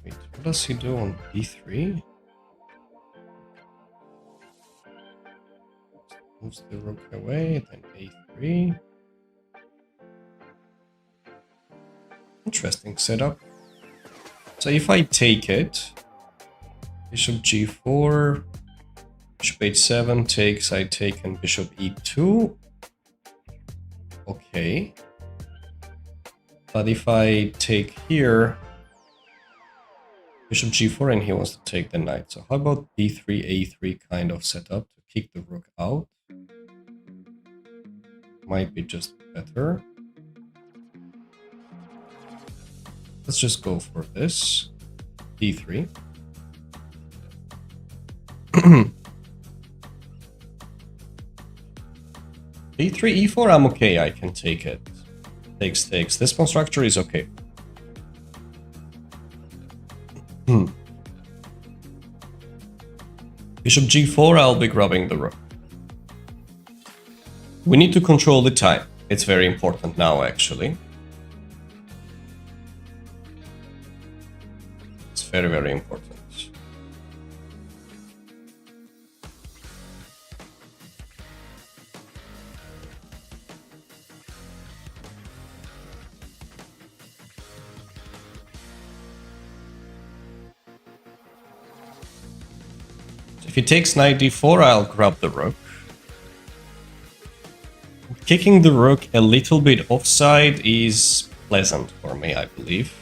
Speaker 2: what does he do on b3? Moves the rook away, then a3. Interesting setup. So if I take it, bishop g4, bishop h7 takes, I take, and bishop e2. Okay. But if I take here, bishop g4, and he wants to take the knight. So how about b3, a3 kind of setup to kick the rook out? might be just better. Let's just go for this. E3. E3, E4, I'm okay, I can take it. Takes. This pawn structure is okay. Bishop G4, I'll be grabbing the rook. We need to control the time. It's very important now, actually. It's very, very important. If he takes knight d4, I'll grab the rook. Kicking the rook a little bit offside is pleasant for me, I believe.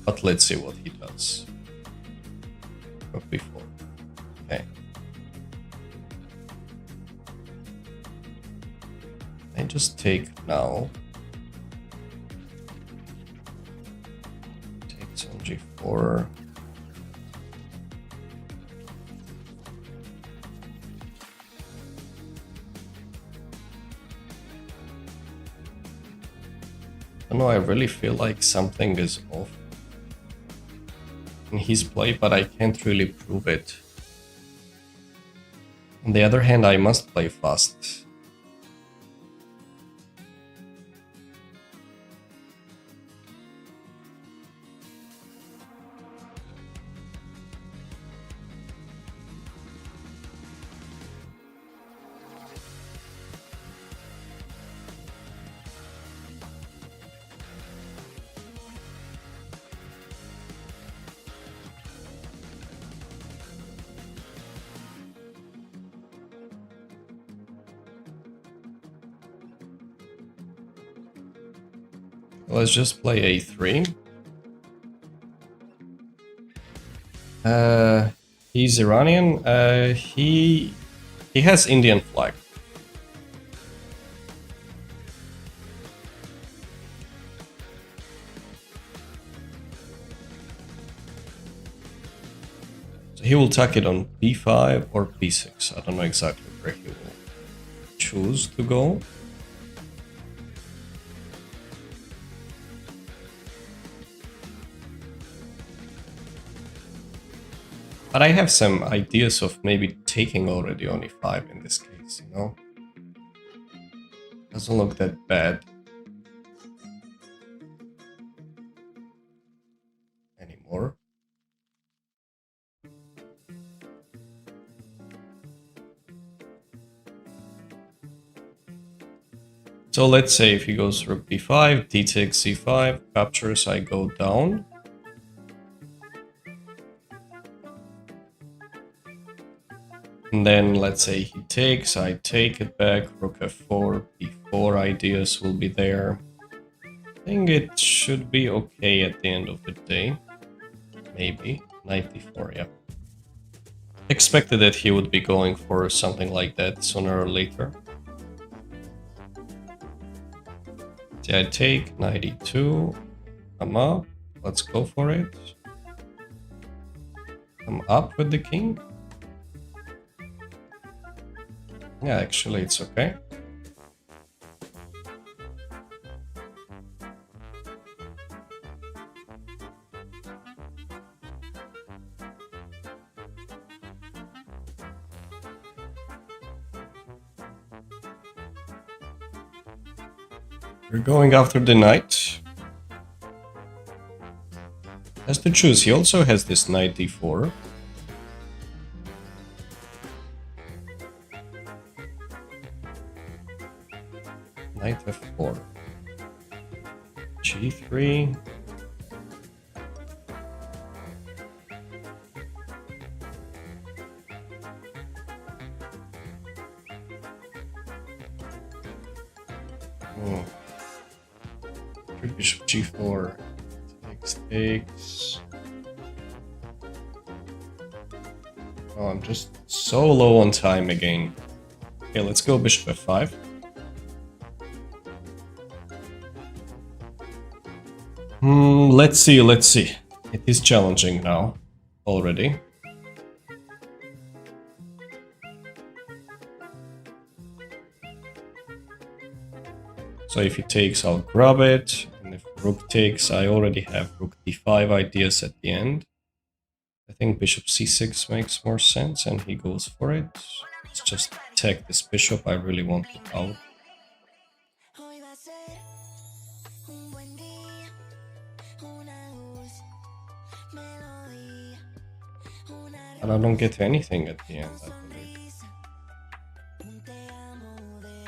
Speaker 2: But let's see what he does. Rook b4. Okay. I just take now. Takes on g4. I don't know, I really feel like something is off in his play, but I can't really prove it. On the other hand, I must play fast. Let's just play a3. He's Iranian. He has Indian flag. So he will tuck it on b5 or b6. I don't know exactly where he will choose to go. But I have some ideas of maybe taking already on e5 in this case, you know? Doesn't look that bad anymore. So let's say if he goes rook b5, d takes c5, captures, I go down. And then let's say he takes, I take it back, rook f4, b4 ideas will be there. I think it should be okay at the end of the day. Maybe. Knight d4, yeah. Expected that he would be going for something like that sooner or later. See, I take knight e2, come up, let's go for it. Come up with the king. Yeah, actually, it's okay. We're going after the knight. Has to choose. He also has this knight d4. Knight f4, g3, bishop g4, takes, Oh, I'm just so low on time again. Okay, let's go bishop f5. Let's see, let's see. It is challenging now, already. So if he takes, I'll grab it. And if rook takes, I already have rook d5 ideas at the end. I think bishop c6 makes more sense, and he goes for it. Let's just attack this bishop. I really want it out. And I don't get anything at the end, I believe.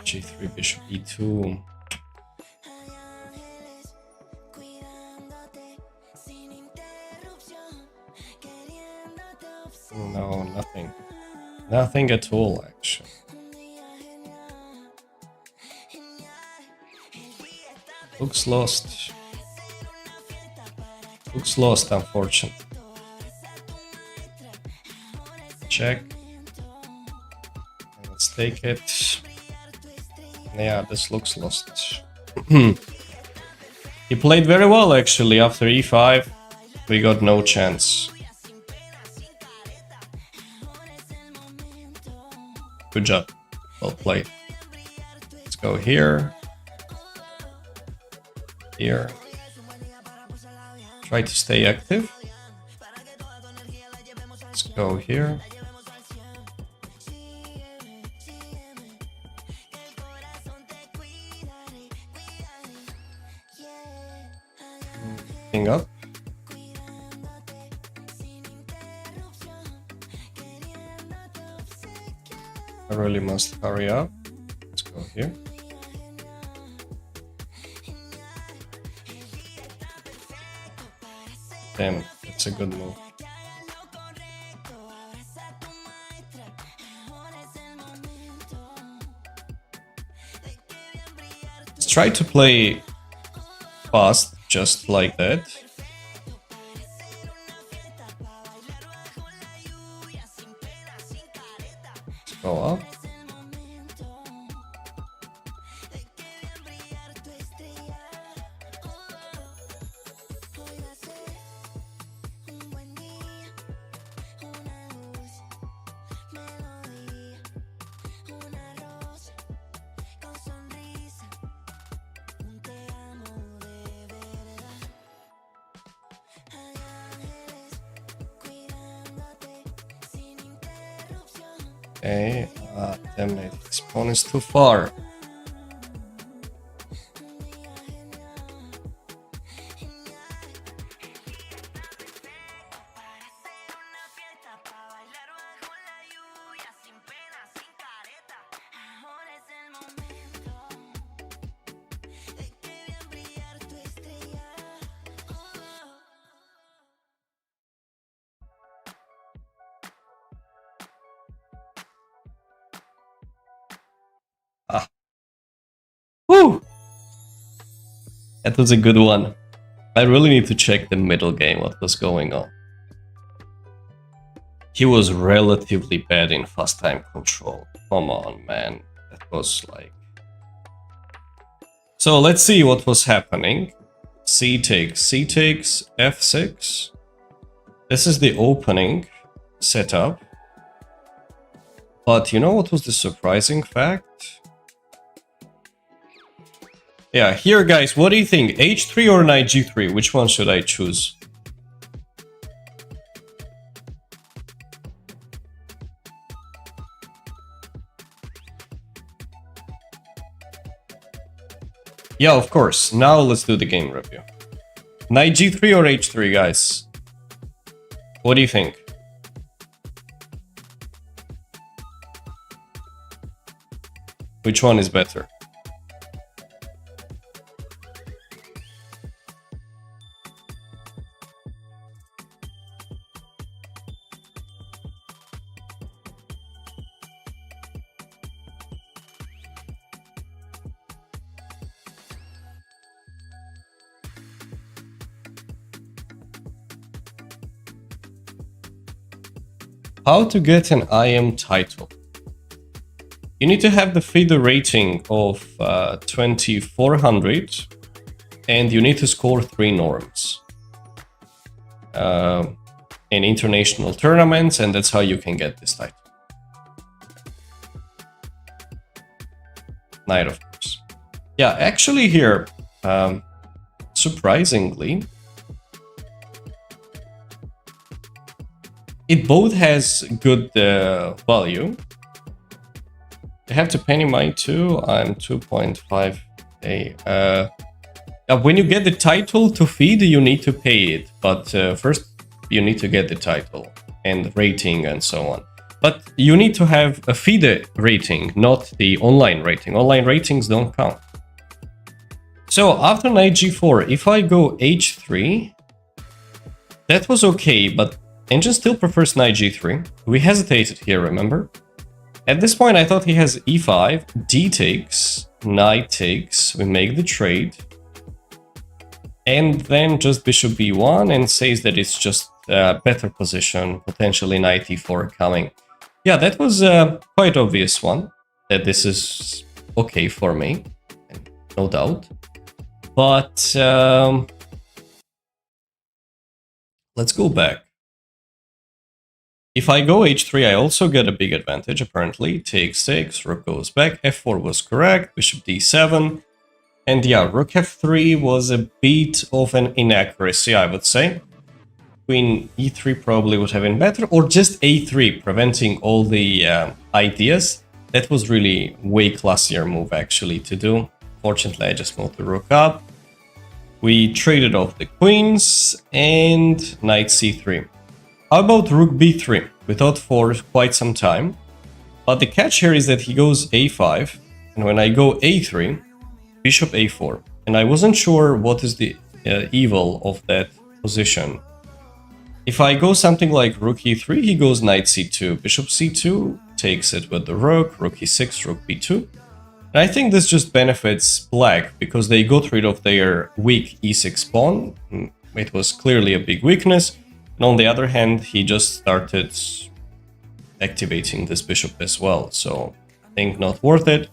Speaker 2: g3, bishop e2. No, nothing. Nothing at all, actually. Looks lost. Looks lost, unfortunately. Check. Let's take it. Yeah, this looks lost. He played very well, actually. After e5, we got no chance. Good job. Well played. Let's go here. Here. Try to stay active. Let's go here. King up. I really must hurry up. Let's go here. Damn, that's a good move. Let's try to play fast, just like that. Let's go up. Okay, damn it, this pawn is too far. Woo! That was a good one. I really need to check the middle game, what was going on. He was relatively bad in fast time control. Come on, man. That was like... So let's see what was happening. C takes, f6. This is the opening setup. But you know what was the surprising fact? Yeah, here guys, what do you think? h3 or knight g3? Which one should I choose? Yeah, of course. Now let's do the game review. Knight g3 or h3, guys? What do you think? Which one is better? How to get an IM title. You need to have the FIDE rating of 2400 and you need to score 3 norms in international tournaments, and that's how you can get this title. Knight, of course. Yeah, actually here, surprisingly, it both has good value. I have to penny mine too. I'm 2.5a. When you get the title to feed, you need to pay it, but first you need to get the title and rating and so on. But you need to have a FIDE rating, not the online rating. Online ratings don't count. So after knight g4, if I go h3, that was okay, but engine still prefers knight g3. We hesitated here, remember? At this point, I thought he has e5, d takes, knight takes, we make the trade, and then just bishop b1 and says that it's just a better position, potentially knight e4 coming. Yeah, that was a quite obvious one, that this is okay for me, no doubt. But let's go back. If I go h3, I also get a big advantage, apparently. Takes, takes, rook goes back, f4 was correct, bishop d7. And yeah, rook f3 was a bit of an inaccuracy, I would say. Queen e3 probably would have been better, or just a3, preventing all the ideas. That was really way classier move, actually, to do. Fortunately, I just moved the rook up. We traded off the queens, and knight c3. How about rook b3? We thought for quite some time. But the catch here is that he goes a5, and when I go a3, bishop a4. And I wasn't sure what is the evil of that position. If I go something like rook e3, he goes knight c2, bishop c2, takes it with the rook, rook e6, rook b2. And I think this just benefits black, because they got rid of their weak e6 pawn. It was clearly a big weakness. And on the other hand, he just started activating this bishop as well. So I think not worth it.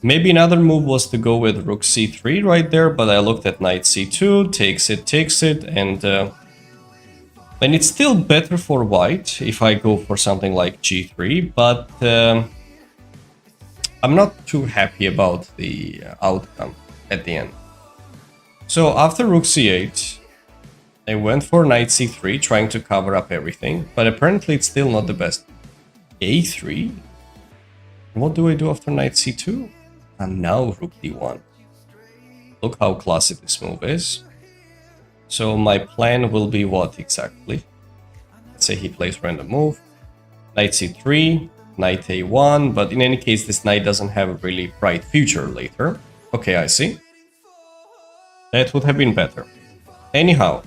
Speaker 2: Maybe another move was to go with rook c3 right there, but I looked at knight c2, takes it, and it's still better for white if I go for something like g3, but I'm not too happy about the outcome at the end. So after rook c8, I went for knight c3, trying to cover up everything, but apparently it's still not the best. a3? What do I do after knight c2? And now rook d1. Look how classy this move is. So my plan will be what exactly? Let's say he plays random move. Knight c3, knight a1, but in any case this knight doesn't have a really bright future later. Okay, I see. That would have been better. Anyhow,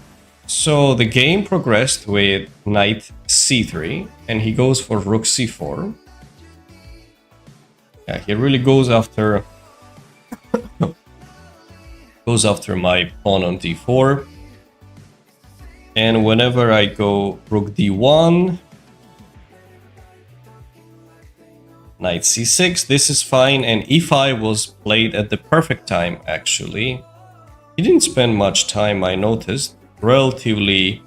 Speaker 2: so the game progressed with knight c3, and he goes for rook c4. Yeah, he really goes after my pawn on d4. And whenever I go rook d1, knight c6, this is fine, and e5 was played at the perfect time, actually. He didn't spend much time, I noticed, relatively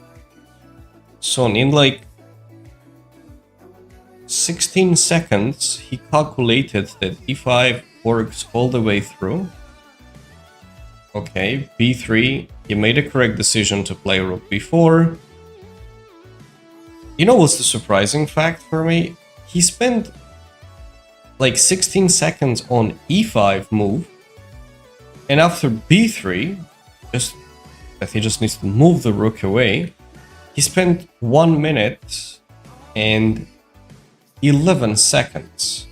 Speaker 2: soon. In like 16 seconds, he calculated that e5 works all the way through. Okay, b3, he made a correct decision to play rook b4. You know what's the surprising fact for me? He spent like 16 seconds on e5 move, and after b3, he just needs to move the rook away, he spent 1 minute and 11 seconds.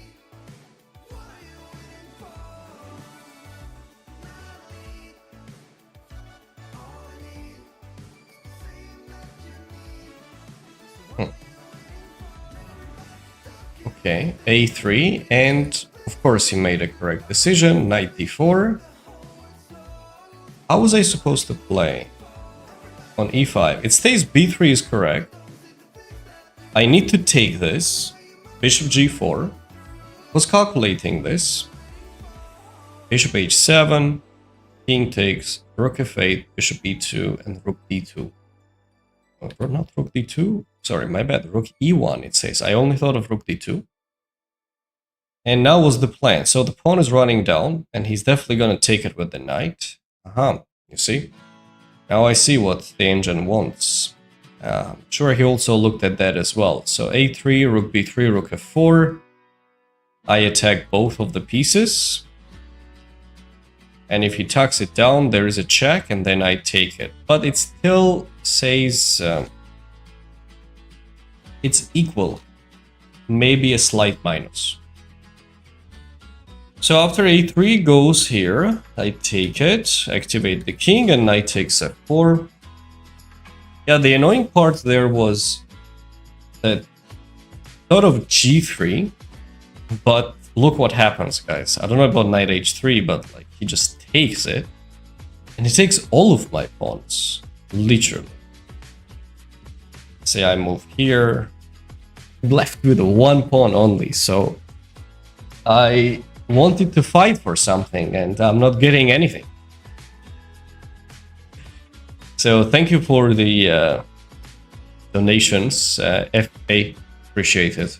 Speaker 2: Okay, a3, and of course he made a correct decision, knight d4. How was I supposed to play on e5? It stays b3 is correct. I need to take this. Bishop g4. Was calculating this. Bishop h7. King takes. Rook f8. Bishop e2 and rook d2. Oh, not rook d2. Sorry, my bad. Rook e1 it says. I only thought of rook d2. And now was the plan. So the pawn is running down, and he's definitely going to take it with the knight. You see? Now I see what the engine wants. I'm sure he also looked at that as well. So a3, rook b3, rook f4. I attack both of the pieces. And if he tucks it down, there is a check, and then I take it. But it still says it's equal. Maybe a slight minus. So after a3 goes here, I take it, activate the king, and knight takes f4. Yeah, the annoying part there was that thought of g3, but look what happens, guys. I don't know about knight h3, but like he just takes it, and he takes all of my pawns, literally. Say I move here, I'm left with one pawn only, so I wanted to fight for something, and I'm not getting anything. So thank you for the donations, FA, appreciate it.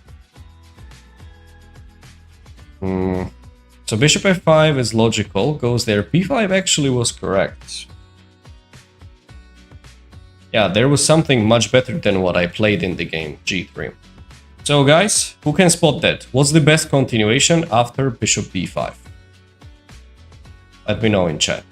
Speaker 2: So bishop f5 is logical, goes there. b5 actually was correct. Yeah, there was something much better than what I played in the game, g3. So guys, who can spot that? What's the best continuation after bishop b5? Let me know in chat.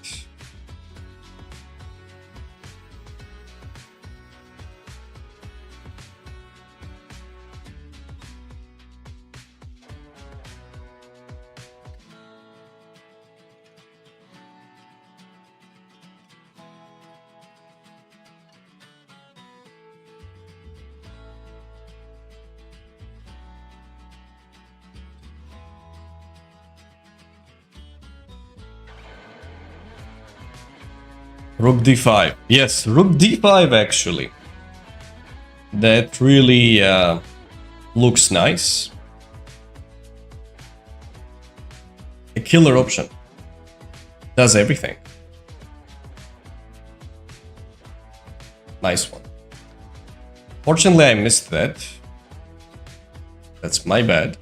Speaker 2: Rook d5. Yes, rook d5 actually. That really looks nice. A killer option. Does everything. Nice one. Fortunately, I missed that. That's my bad.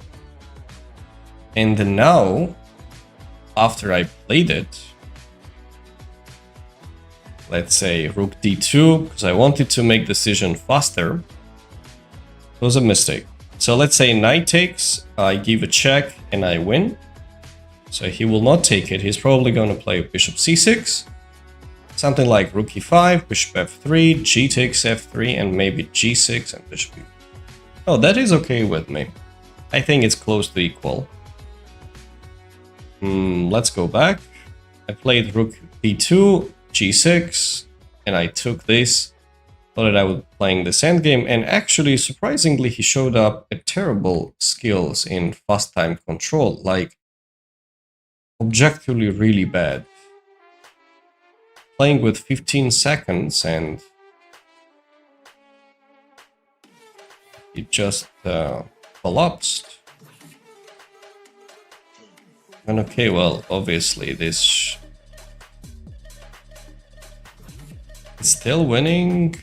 Speaker 2: And now, after I played it, let's say rook d2, because I wanted to make decision faster. It was a mistake. So let's say knight takes, I give a check, and I win. So he will not take it. He's probably going to play bishop c6. Something like rook e5, bishop f3, g takes f3, and maybe g6 and bishop e. Oh, that is okay with me. I think it's close to equal. Let's go back. I played rook b2, g6, and I took this. Thought that I was playing this endgame, and actually, surprisingly, he showed up a terrible skills in fast time control, like objectively really bad. Playing with 15 seconds, and it just collapsed. And okay, well, obviously this is still winning.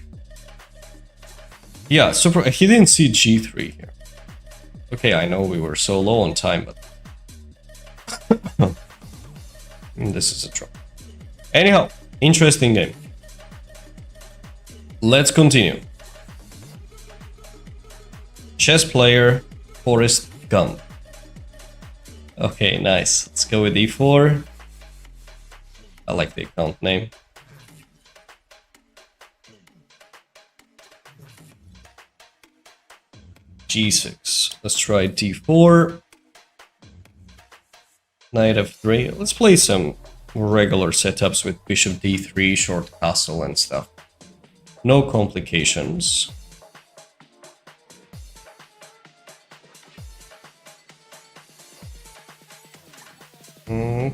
Speaker 2: Yeah, super. He didn't see g3 here. Okay, I know we were so low on time, but this is a draw. Anyhow, interesting game. Let's continue. Chess player Forrest Gump. Okay, nice. Let's go with e4. I like the account name. g6. Let's try d4. Knight f3. Let's play some regular setups with bishop d3, short castle and stuff. No complications.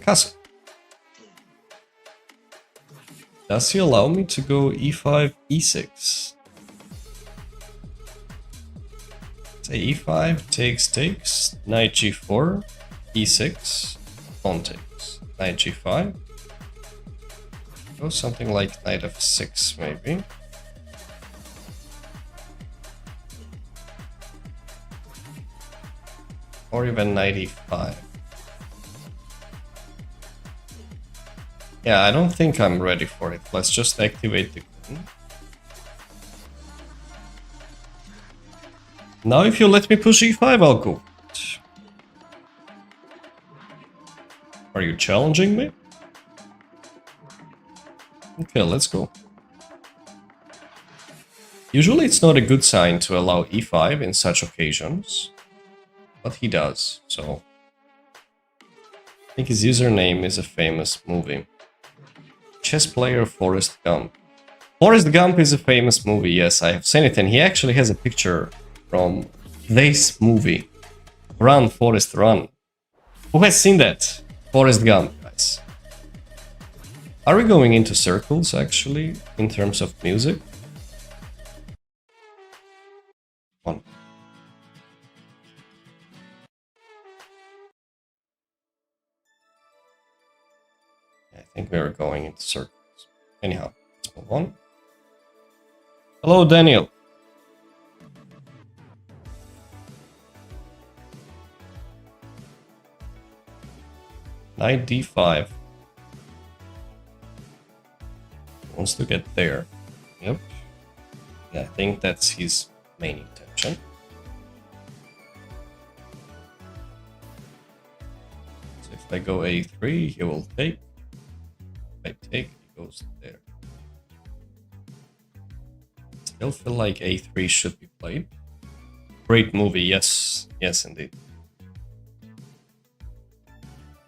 Speaker 2: Castle. Does he allow me to go e5, e6? Say e5, takes, knight g4, e6, pawn takes, knight g5. Go something like knight f6 maybe. Or even knight e5. Yeah, I don't think I'm ready for it. Let's just activate the queen. Now if you let me push e5, I'll go. Are you challenging me? Okay, let's go. Usually it's not a good sign to allow e5 in such occasions, but he does, so... I think his username is a famous movie. Chess player Forrest Gump. Forrest Gump is a famous movie, yes, I have seen it, and he actually has a picture from this movie. Run, Forrest, run. Who has seen that? Forrest Gump, guys. Are we going into circles, actually, in terms of music? One. I think we are going into circles. Anyhow, let's move on. Hello, Daniel. Knight d5. Wants to get there. Yep. Yeah, I think that's his main intention. So if I go a3, he will take. If I take, he goes there. Still feel like a3 should be played. Great movie, yes. Yes, indeed.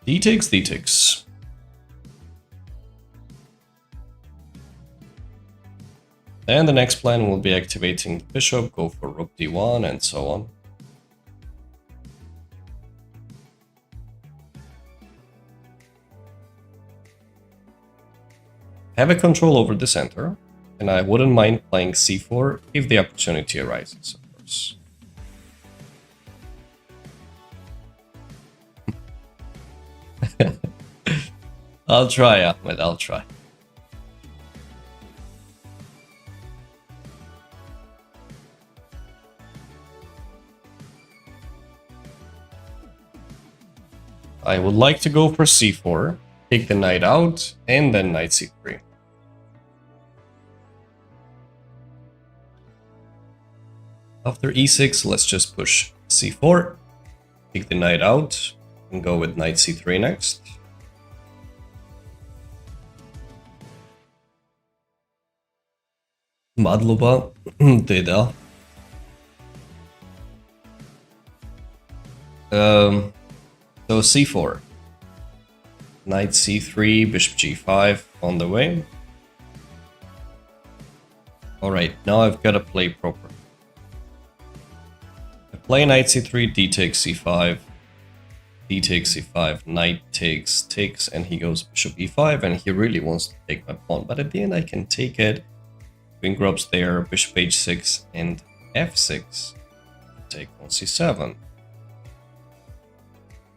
Speaker 2: D takes. And the next plan will be activating the bishop, go for rook d1, and so on. Have a control over the center, and I wouldn't mind playing c4 if the opportunity arises, of course. I'll try, Ahmed, I'll try. I would like to go for c4, take the knight out, and then knight c3. After e6, let's just push c4, take the knight out, and go with knight c3 next. Madluba, Deda. So c4, knight c3, bishop g5 on the way. Alright, now I've got to play proper. I play knight c3, d takes c5, d takes c5, knight takes, and he goes bishop e5, and he really wants to take my pawn, but at the end I can take it. Queen grabs there, bishop h6 and f6. Take on c7.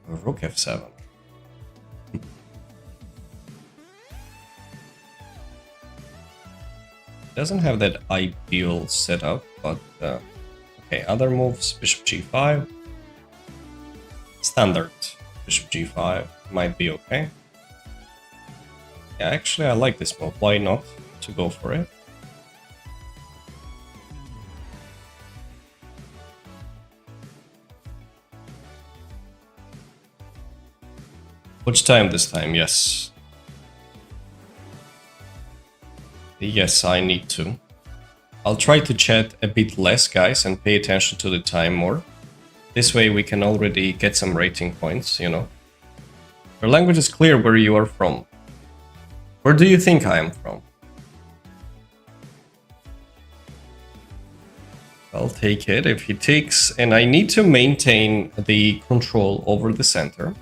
Speaker 2: Rook f7. Doesn't have that ideal setup, but okay, other moves, bishop g5. Standard bishop g5 might be okay. Yeah, actually I like this move, why not to go for it? Which time this time? Yes. Yes, I need to. I'll try to chat a bit less, guys, and pay attention to the time more. This way we can already get some rating points, you know. Your language is clear where you are from. Where do you think I am from? I'll take it if he takes, and I need to maintain the control over the center.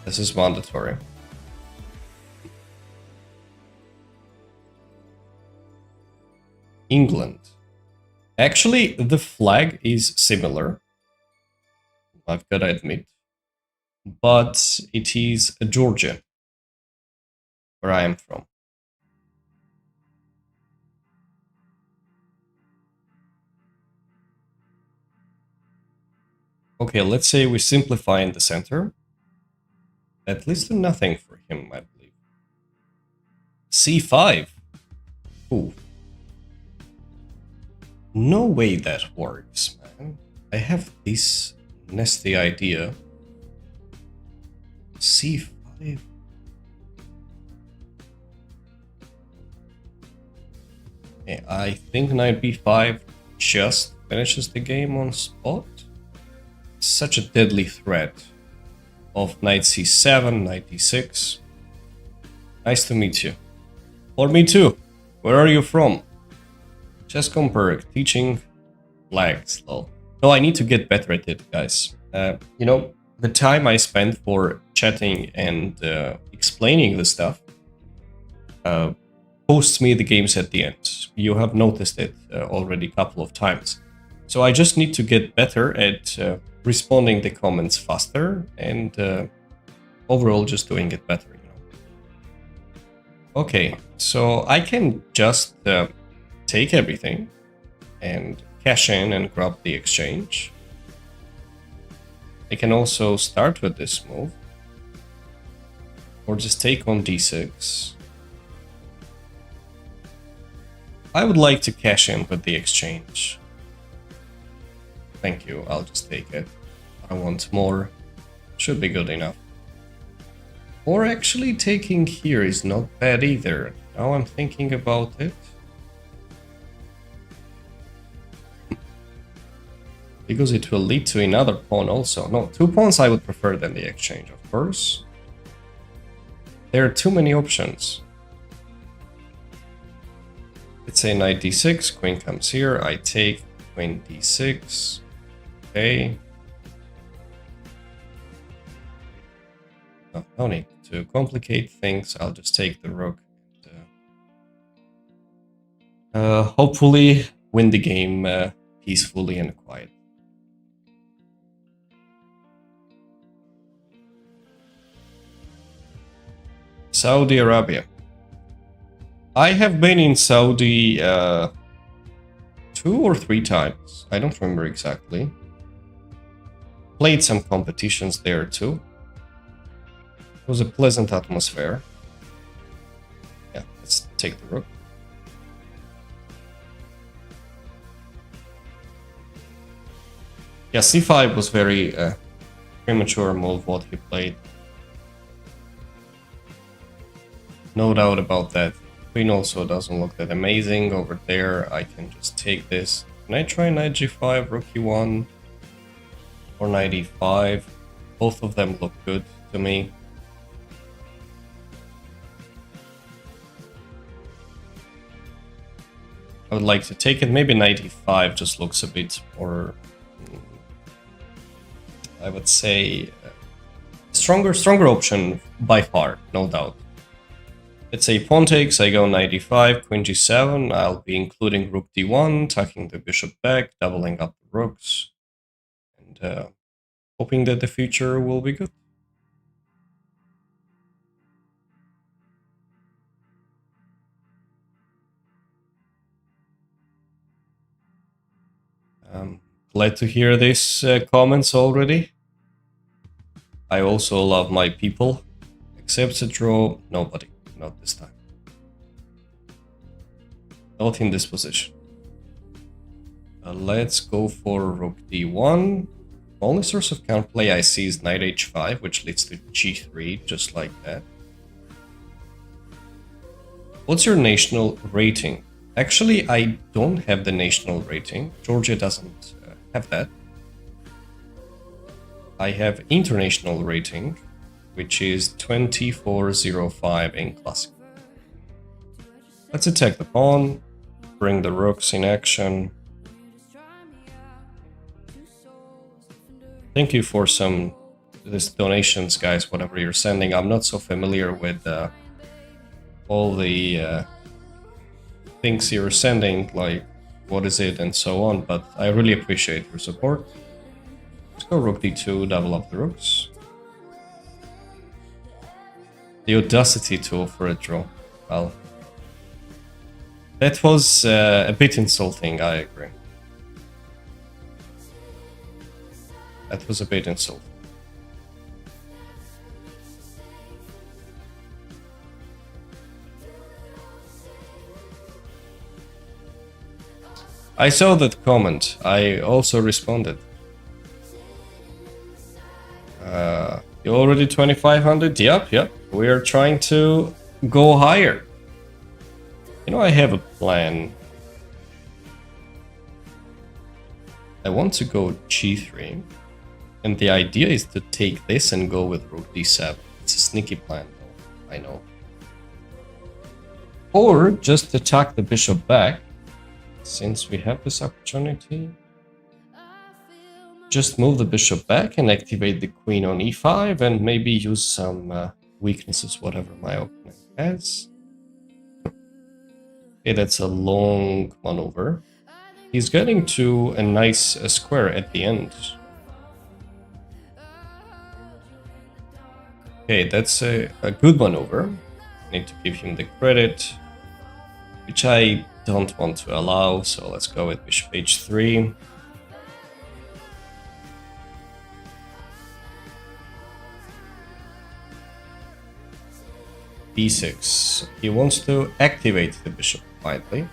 Speaker 2: This is mandatory. England. Actually, the flag is similar, I've got to admit, but it is Georgia, where I am from. Okay, let's say we simplify in the center. At least nothing for him, I believe. C5. Ooh. No way that works, man. I have this nasty idea. C5. Okay, I think knight b5 just finishes the game on spot. Such a deadly threat of knight c7, knight d6. Nice to meet you. Or me too. Where are you from? Chess.com teaching flags, lol. No, I need to get better at it, guys. You know, the time I spent for chatting and explaining the stuff posts me the games at the end. You have noticed it already a couple of times. So I just need to get better at responding the comments faster and overall just doing it better, you know. Okay, so I can just take everything and cash in and grab the exchange. I can also start with this move or just take on d6. I would like to cash in with the exchange. Thank you, I'll just take it. I want more. Should be good enough. Or actually taking here is not bad either. Now I'm thinking about it. Because it will lead to another pawn also. No, 2 pawns I would prefer than the exchange, of course. There are too many options. Let's say knight d6, queen comes here, I take queen d6. Okay. No need to complicate things, I'll just take the rook. And, hopefully win the game peacefully and quiet. Saudi Arabia. I have been in Saudi 2 or 3 times. I don't remember exactly. Played some competitions there too. It was a pleasant atmosphere. Yeah, let's take the rook. Yeah, c5 was very premature move what he played. No doubt about that. Queen also doesn't look that amazing over there. I can just take this. Can I try knight g5, rook e1, or knight e5? Both of them look good to me. I would like to take it. Maybe knight e5 just looks a bit more, I would say, stronger option by far, no doubt. Let's say pawn takes, I go knight e5, queen g7, I'll be including rook d1, tucking the bishop back, doubling up the rooks, and hoping that the future will be good. Glad to hear these comments already. I also love my people. Accepts a draw, nobody. Not this time. Not in this position. Let's go for rook d1. Only source of counterplay I see is knight h5, which leads to g3, just like that. What's your national rating? Actually, I don't have the national rating. Georgia doesn't have that. I have international rating, which is 2405 in classic. Let's attack the pawn, bring the rooks in action. Thank you for these donations, guys, whatever you're sending. I'm not so familiar with all the things you're sending, like what is it, and so on, but I really appreciate your support. Let's go rook d2, double up the rooks. The audacity to offer a draw. Well, that was a bit insulting, I agree. That was a bit insulting. I saw that comment. I also responded. You already 2500? Yep. We are trying to go higher. You know, I have a plan. I want to go g3. And the idea is to take this and go with rook d7. It's a sneaky plan, though, I know. Or just attack the bishop back, since we have this opportunity. Just move the bishop back and activate the queen on e5 and maybe use some weaknesses, whatever my opponent has. Okay, that's a long maneuver. He's getting to a nice square at the end. Okay, that's a good maneuver. Need to give him the credit, which I don't want to allow, so let's go with bishop h3. d6. He wants to activate the bishop quietly.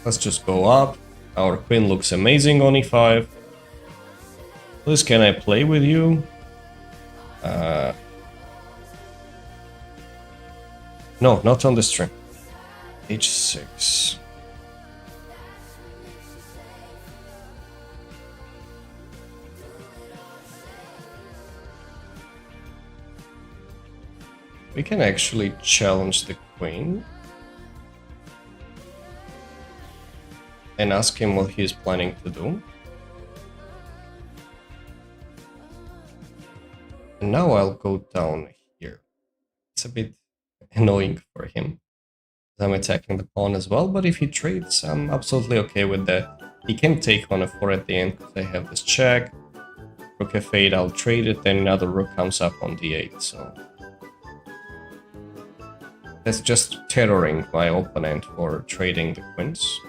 Speaker 2: Let's just go up. Our queen looks amazing on e5. Please, can I play with you? No, not on the string. h6. We can actually challenge the queen and ask him what he's planning to do. And now I'll go down here. It's a bit annoying for him. I'm attacking the pawn as well, but if he trades, I'm absolutely okay with that. He can take on a 4 at the end because I have this check. Rook f8, I'll trade it, then another rook comes up on d8, so... That's just terroring my opponent for trading the queens.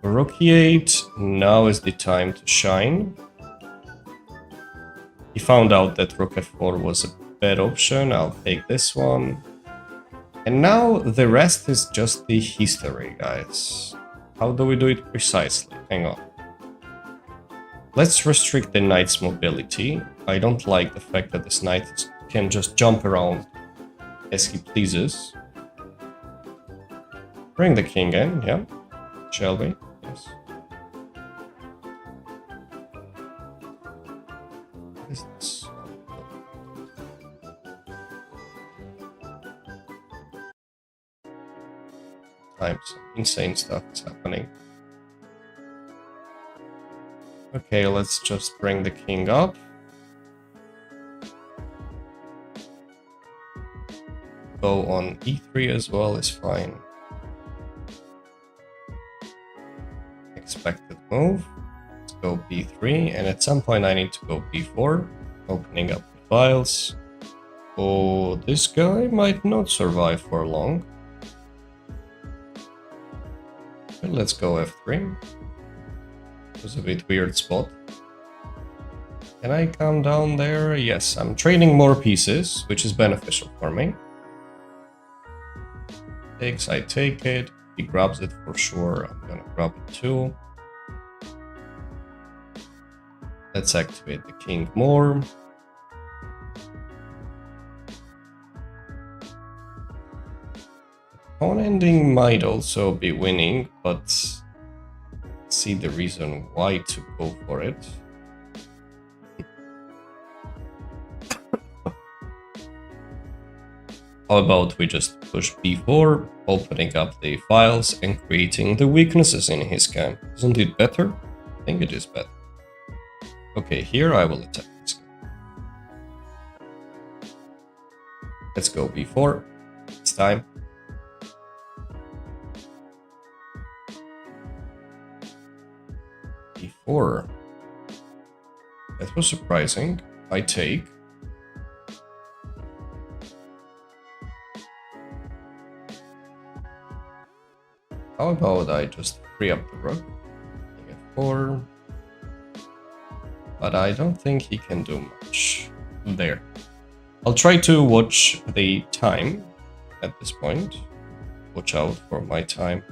Speaker 2: Rook e8, now is the time to shine. He found out that rook f4 was a bad option, I'll take this one. And now the rest is just the history, guys. How do we do it precisely? Hang on. Let's restrict the knight's mobility. I don't like the fact that this knight can just jump around as he pleases. Bring the king in, yeah. Shall we? Yes. What is this? Some insane stuff is happening. Okay, let's just bring the king up. Go on e3 as well is fine. Expected move. Let's go b3, and at some point I need to go b4. Opening up the files. Oh, this guy might not survive for long. But let's go f3. It was a bit weird spot. Can I come down there? Yes, I'm trading more pieces, which is beneficial for me. Takes, I take it. He grabs it for sure. I'm gonna grab it too. Let's activate the king more. Pawn ending might also be winning, but see the reason why to go for it. How about we just push b4, opening up the files and creating the weaknesses in his game? Isn't it better? I think it is better. Okay, here I will attack this guy. Let's go b4. It's time. 4. That was surprising. I take. How about I just free up the rook? King f4. But I don't think he can do much there. I'll try to watch the time at this point. Watch out for my time.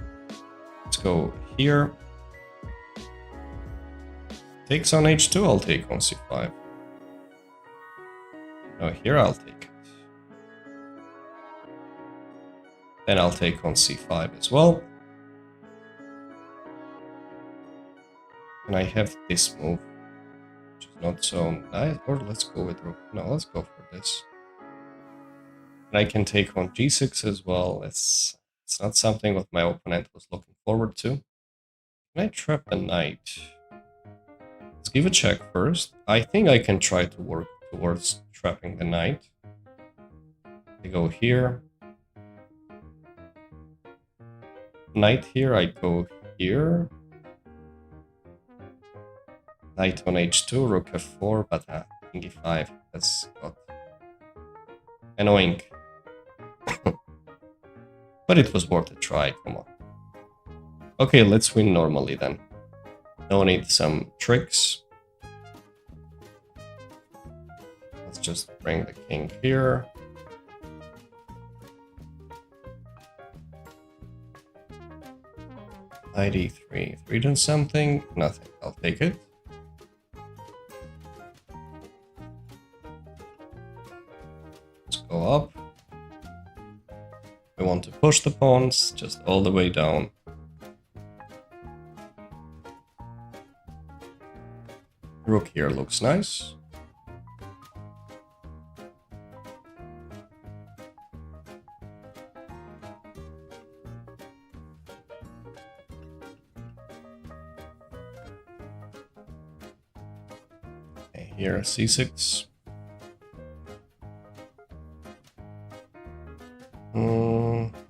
Speaker 2: Let's go here. Takes on h2, I'll take on c5. No, here I'll take it. Then I'll take on c5 as well. And I have this move, which is not so nice. Or let's go with rook. No, let's go for this. And I can take on g6 as well. It's not something that my opponent was looking forward to. Can I trap the knight? Let's give a check first. I think I can try to work towards trapping the knight. I go here. Knight here, I go here. Knight on h2, rook f4, but king e5. That's got annoying. But it was worth a try, come on. Okay, let's win normally then. No need some tricks. Let's just bring the king here. Knight e3. 3 done something? Nothing. I'll take it. Let's go up. We want to push the pawns just all the way down. Rook here looks nice. Okay, here c6.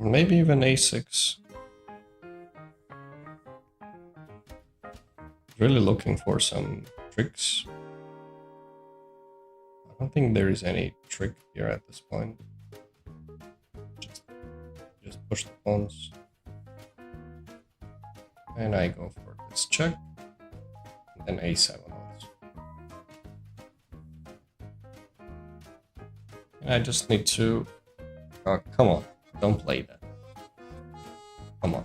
Speaker 2: Maybe even a6. Really looking for some tricks. I don't think there is any trick here at this point. Just push the pawns. And I go for this check. And then a7 also. And I just need to... Oh, come on. Don't play that. Come on.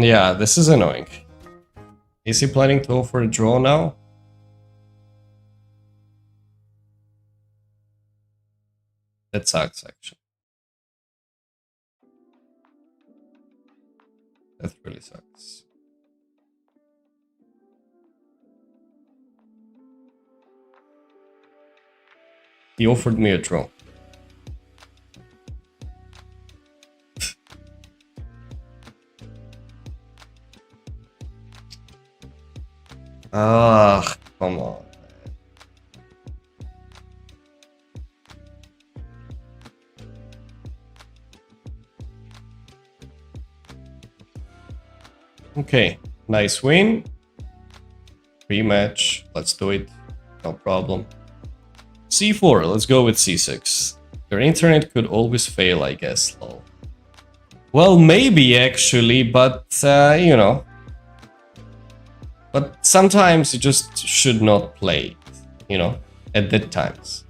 Speaker 2: Yeah, this is annoying. Is he planning to go for a draw now? That sucks, actually. That really sucks. He offered me a draw. Ah, come on. Okay, nice win. Rematch. Let's do it. No problem. c4. Let's go with c6. Your internet could always fail, I guess. Lol. Well, maybe actually, but you know. But sometimes you just should not play, you know, at that times.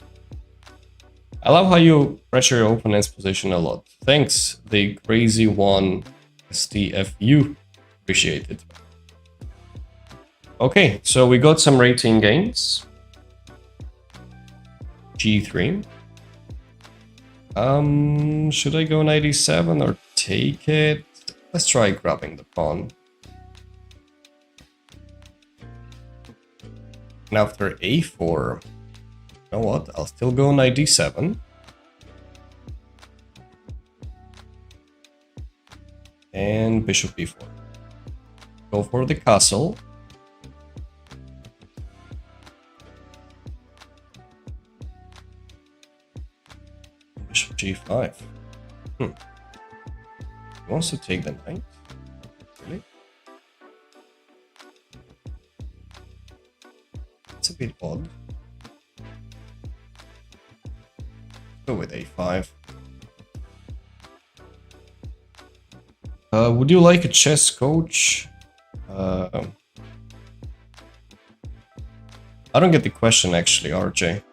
Speaker 2: I love how you pressure your opponent's position a lot. Thanks, the crazy one STFU. Appreciate it. Okay, so we got some rating gains. G3. Should I go 97 or take it? Let's try grabbing the pawn. And after a4, you know what? I'll still go knight d7. And bishop b4. Go for the castle. Bishop g5. He wants to take the knight. bit odd. Go with a5. Would you like a chess coach? I don't get the question actually, RJ.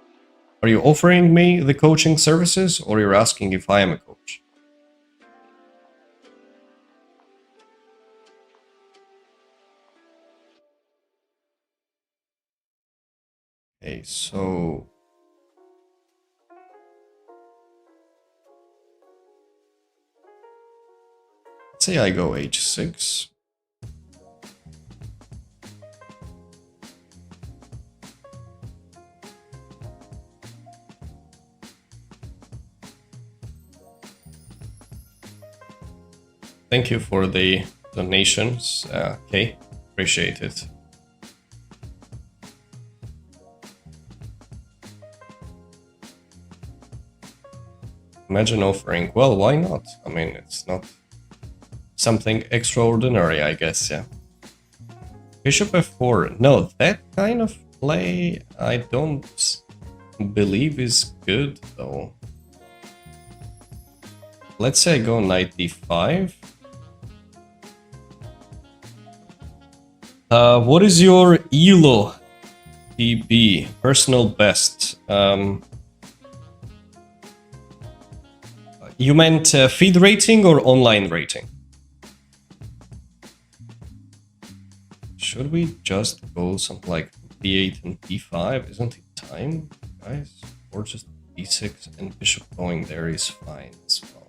Speaker 2: Are you offering me the coaching services, or you're asking if I am a coach? Okay, so let's say I go h6. Thank you for the donations. Okay, appreciate it. Imagine offering. Well, why not? I mean, it's not something extraordinary, I guess, yeah. Bishop f4. No, that kind of play I don't believe is good, though. Let's say I go knight d5. What is your ELO PB, personal best? You meant feed rating or online rating? Should we just go something like d8 and d5? Isn't it time, guys? Or just d6 and bishop going there is fine as well.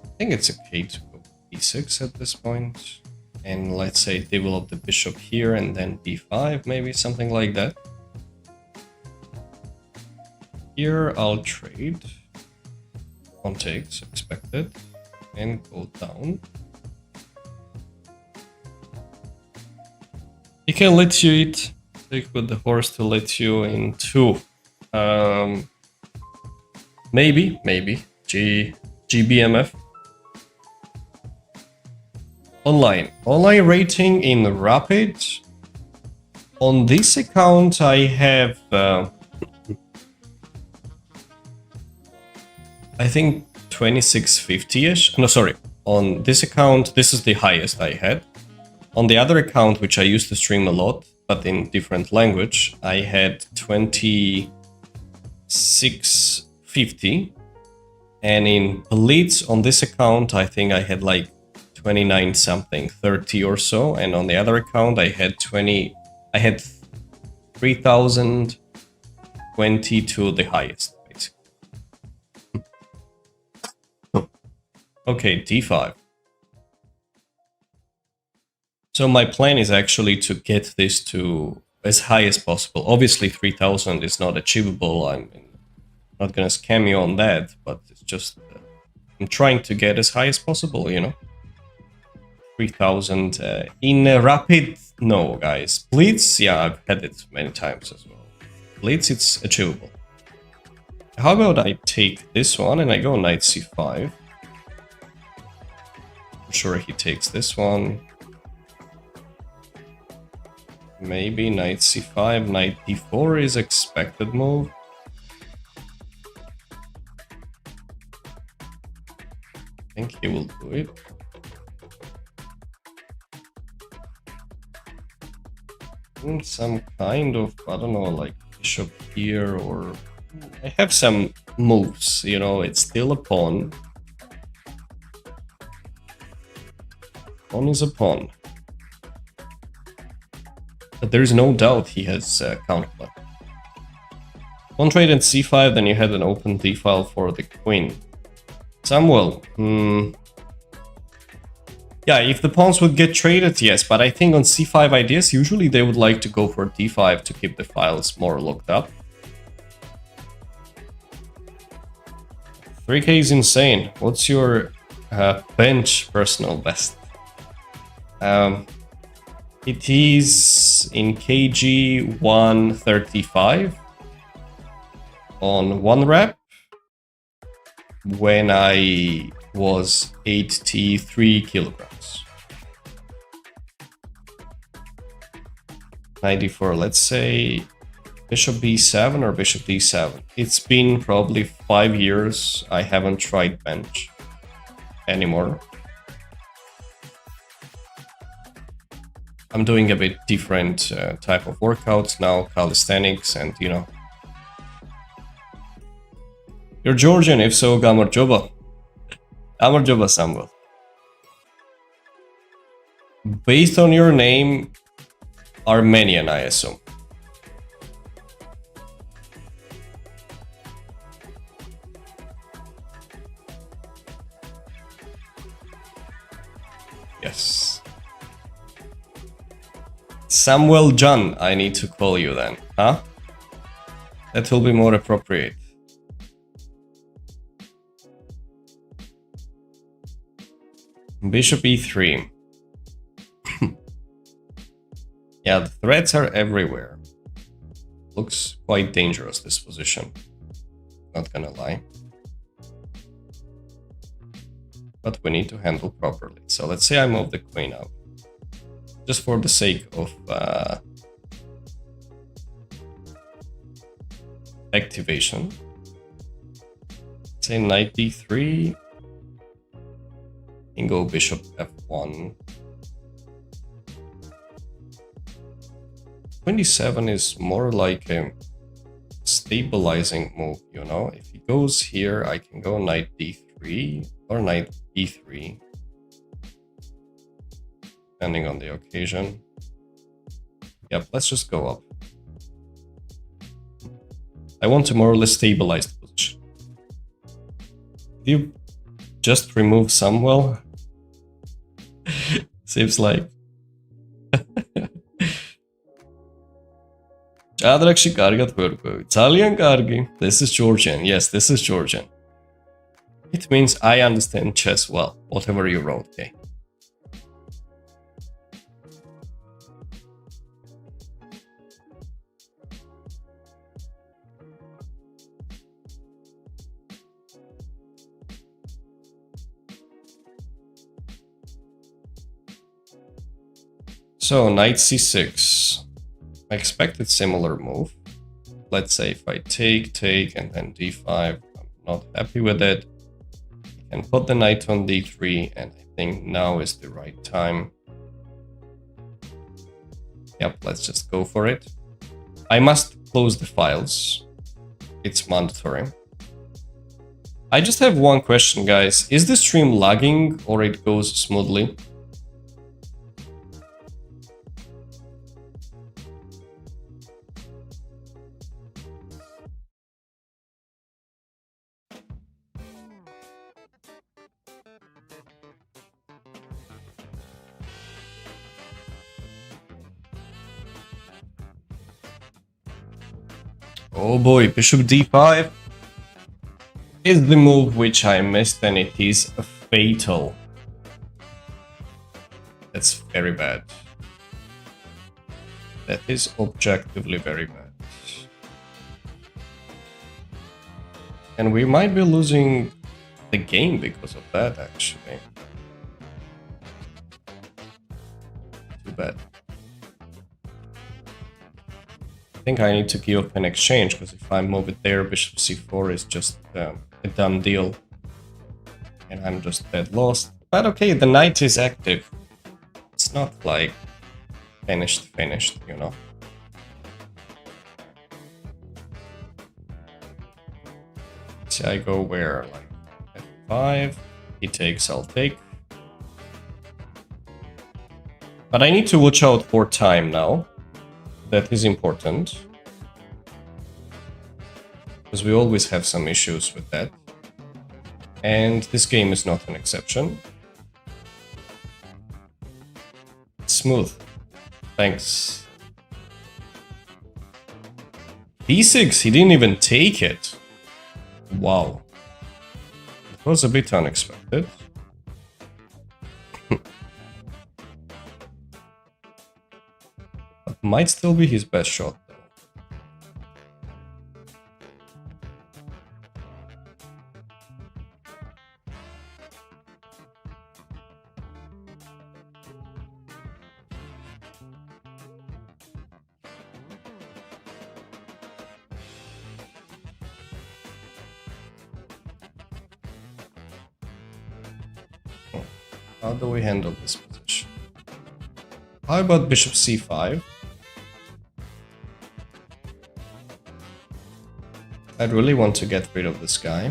Speaker 2: I think it's okay to go d6 at this point. And let's say develop the bishop here and then d5, maybe something like that. Here I'll trade. One takes, expected. And go down. He can let you eat. Take with the horse to let you in two. Maybe. GBMF. Online rating in Rapid. On this account I have I think 2650-ish. No, sorry. On this account, this is the highest I had. On the other account, which I used to stream a lot, but in different language, I had 2650. And in Blitz, on this account, I think I had like 29 something, 30 or so. And on the other account, I had 3020 to the highest. Okay, d5. So my plan is actually to get this to as high as possible. Obviously 3000 is not achievable. I'm not gonna scam you on that, but it's just I'm trying to get as high as possible, you know. 3000 in Rapid, no guys. Blitz, yeah, I've had it many times as well. Blitz, it's achievable. How about I take this one and I go knight c5. I'm sure he takes this one. Maybe knight c5, knight d4 is expected move. I think he will do it. Some kind of, I don't know, like bishop here, or I have some moves, you know, it's still a pawn. Pawn is a pawn. But there is no doubt he has counterplay. Pawn trade and c5, then you had an open d-file for the queen. Samuel, yeah, if the pawns would get traded, yes, but I think on c5 ideas, usually they would like to go for d5 to keep the files more locked up. 3k is insane. What's your bench personal best? It is in kg 135 on one rep when I was 83 kilograms. knight d4. Let's say bishop b7 or bishop d7. It's been probably 5 years. I haven't tried bench anymore. I'm doing a bit different type of workouts now, calisthenics, and you know. You're Georgian, if so, Gamar Joba. Gamar Joba Samuel. Based on your name, Armenian, I assume. Yes. Samuel John, I need to call you then, huh? That will be more appropriate. Bishop e3. Yeah, the threats are everywhere. Looks quite dangerous, this position. Not gonna lie. But we need to handle properly. So let's say I move the queen up. Just for the sake of activation. Say knight d3. And go bishop f1. 27 is more like a stabilizing move, you know? If he goes here, I can go knight d3 or knight e3. Depending on the occasion. Yep, let's just go up. I want to more or less stabilize the position. If you just remove Samuel, seems like. This is Georgian. Yes, this is Georgian. It means I understand chess well, whatever you wrote, okay? So, knight c6. I expected similar move. Let's say if I take, and then d5, I'm not happy with it. I can put the knight on d3, and I think now is the right time. Yep, let's just go for it. I must close the files. It's mandatory. I just have one question, guys. Is the stream lagging or it goes smoothly? Oh boy, bishop d5 is the move which I missed, and it is fatal. That's very bad. That is objectively very bad. And we might be losing the game because of that, actually. Too bad. I think I need to give up an exchange, because if I move it there, bishop c4 is just a done deal. And I'm just dead lost. But okay, the knight is active. It's not like finished, you know. See, I go where? Like f5, he takes, I'll take. But I need to watch out for time now. That is important. Because we always have some issues with that. And this game is not an exception. Smooth. Thanks. d6, he didn't even take it. Wow. It was a bit unexpected. But might still be his best shot, though. How do we handle this position? How about bishop c5? I really want to get rid of this guy.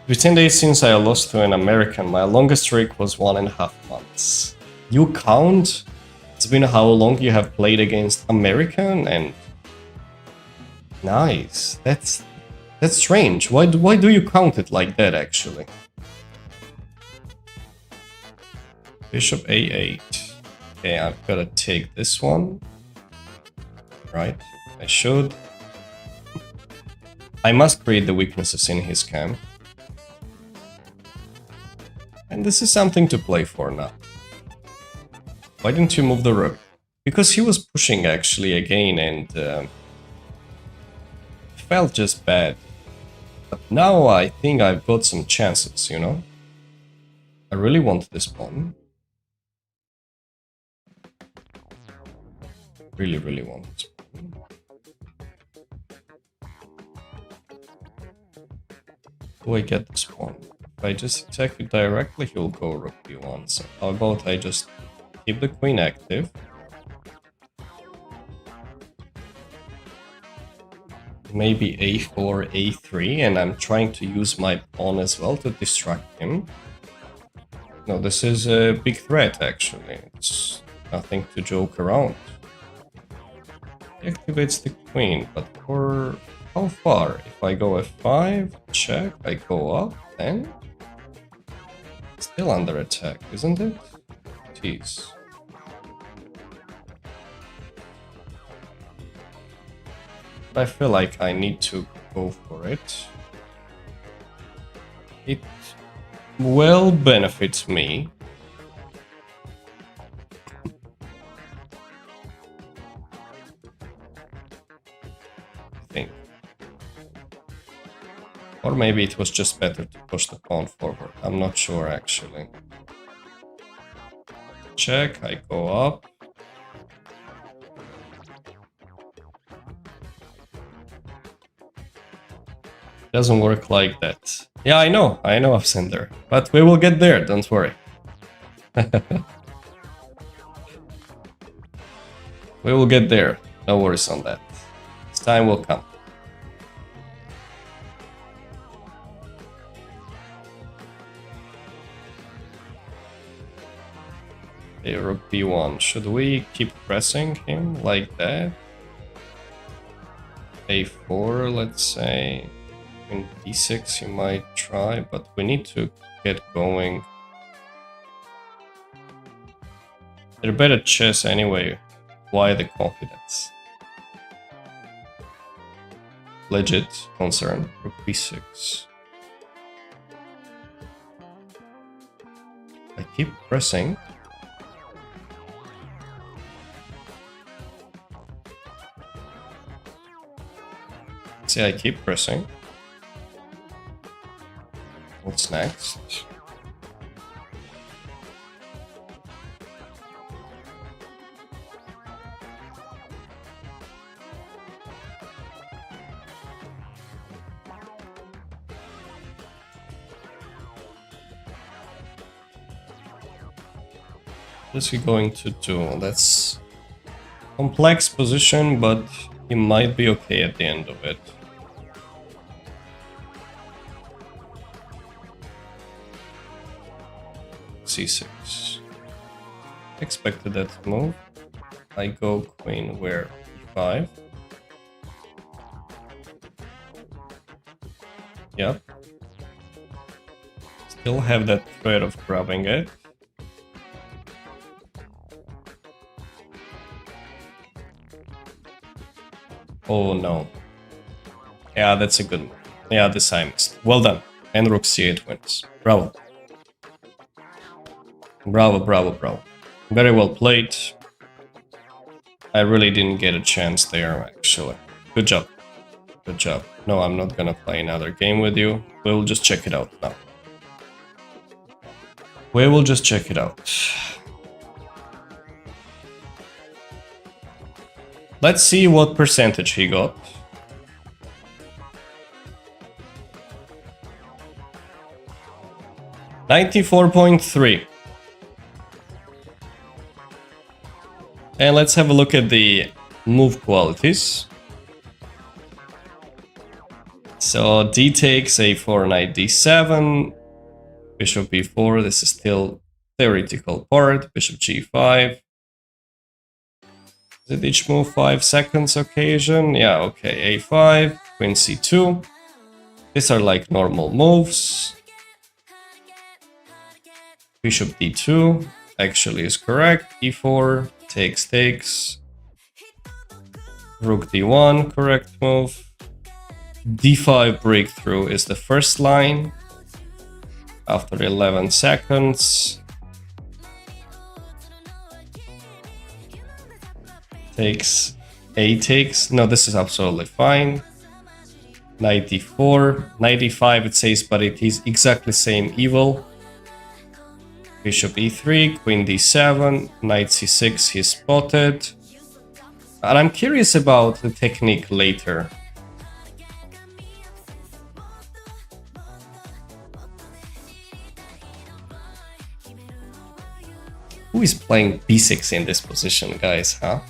Speaker 2: Within days since I lost to an American, my longest streak was 1.5 months. You count? It's been how long you have played against American? And nice. That's strange. Why do you count it like that, actually? Bishop a8. Okay, I've got to take this one. Right, I should. I must create the weaknesses in his camp. And this is something to play for now. Why didn't you move the rook? Because he was pushing actually again and felt just bad. But now I think I've got some chances, you know? I really want this pawn. Really want this pawn. Do I get this pawn? If I just attack it directly, he'll go rook b1. So how about I just keep the queen active? Maybe a4, a3, and I'm trying to use my pawn as well to distract him. No, this is a big threat actually. It's nothing to joke around. He activates the queen, but for how far? If I go f5, check, I go up, then still under attack, isn't it? It is. I feel like I need to go for it. It will benefit me. I think. Or maybe it was just better to push the pawn forward. I'm not sure actually. Check, I go up. Doesn't work like that. Yeah, I know Absender. But we will get there, don't worry. We will get there, no worries on that. This time will come. Okay, rook b1. Should we keep pressing him like that? a4, let's say. In d6 you might try, but we need to get going. They're better chess anyway. Why the confidence? Legit concern. Rook b6. I keep pressing. See, I keep pressing. What's next? What is he going to do? That's complex position, but he might be okay at the end of it. c6. Expected that move. I go queen where? e5. Yep. Still have that threat of grabbing it. Oh no. Yeah, that's a good move. Yeah, this I missed. Well done. And rook c8 wins. Bravo. Bravo, bravo, bravo. Very well played. I really didn't get a chance there, actually. Good job. Good job. No, I'm not gonna play another game with you. We'll just check it out now. We will just check it out. Let's see what percentage he got. 94.3. And let's have a look at the move qualities. So d takes a4, knight d7, bishop b4. This is still theoretical part. Bishop g5. Did each move 5 seconds occasion? Yeah, okay. a5, queen c2. These are like normal moves. Bishop d2 actually is correct. e4, takes. Rook d1, correct move. d5 breakthrough is the first line. After 11 seconds. Takes, a takes. No, this is absolutely fine. Knight d4, knight d5 it says, but it is exactly same evil. Bishop e3, queen d7, knight c6 he's spotted. And I'm curious about the technique later. Who is playing b6 in this position, guys, huh?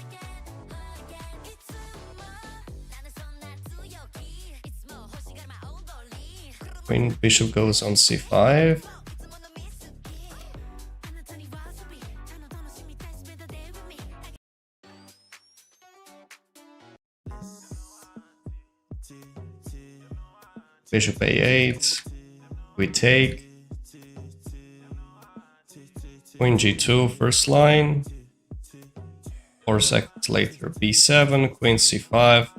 Speaker 2: Queen bishop goes on c5. Bishop a8. We take. Queen g2, first line. 4 seconds later, b7, queen c5.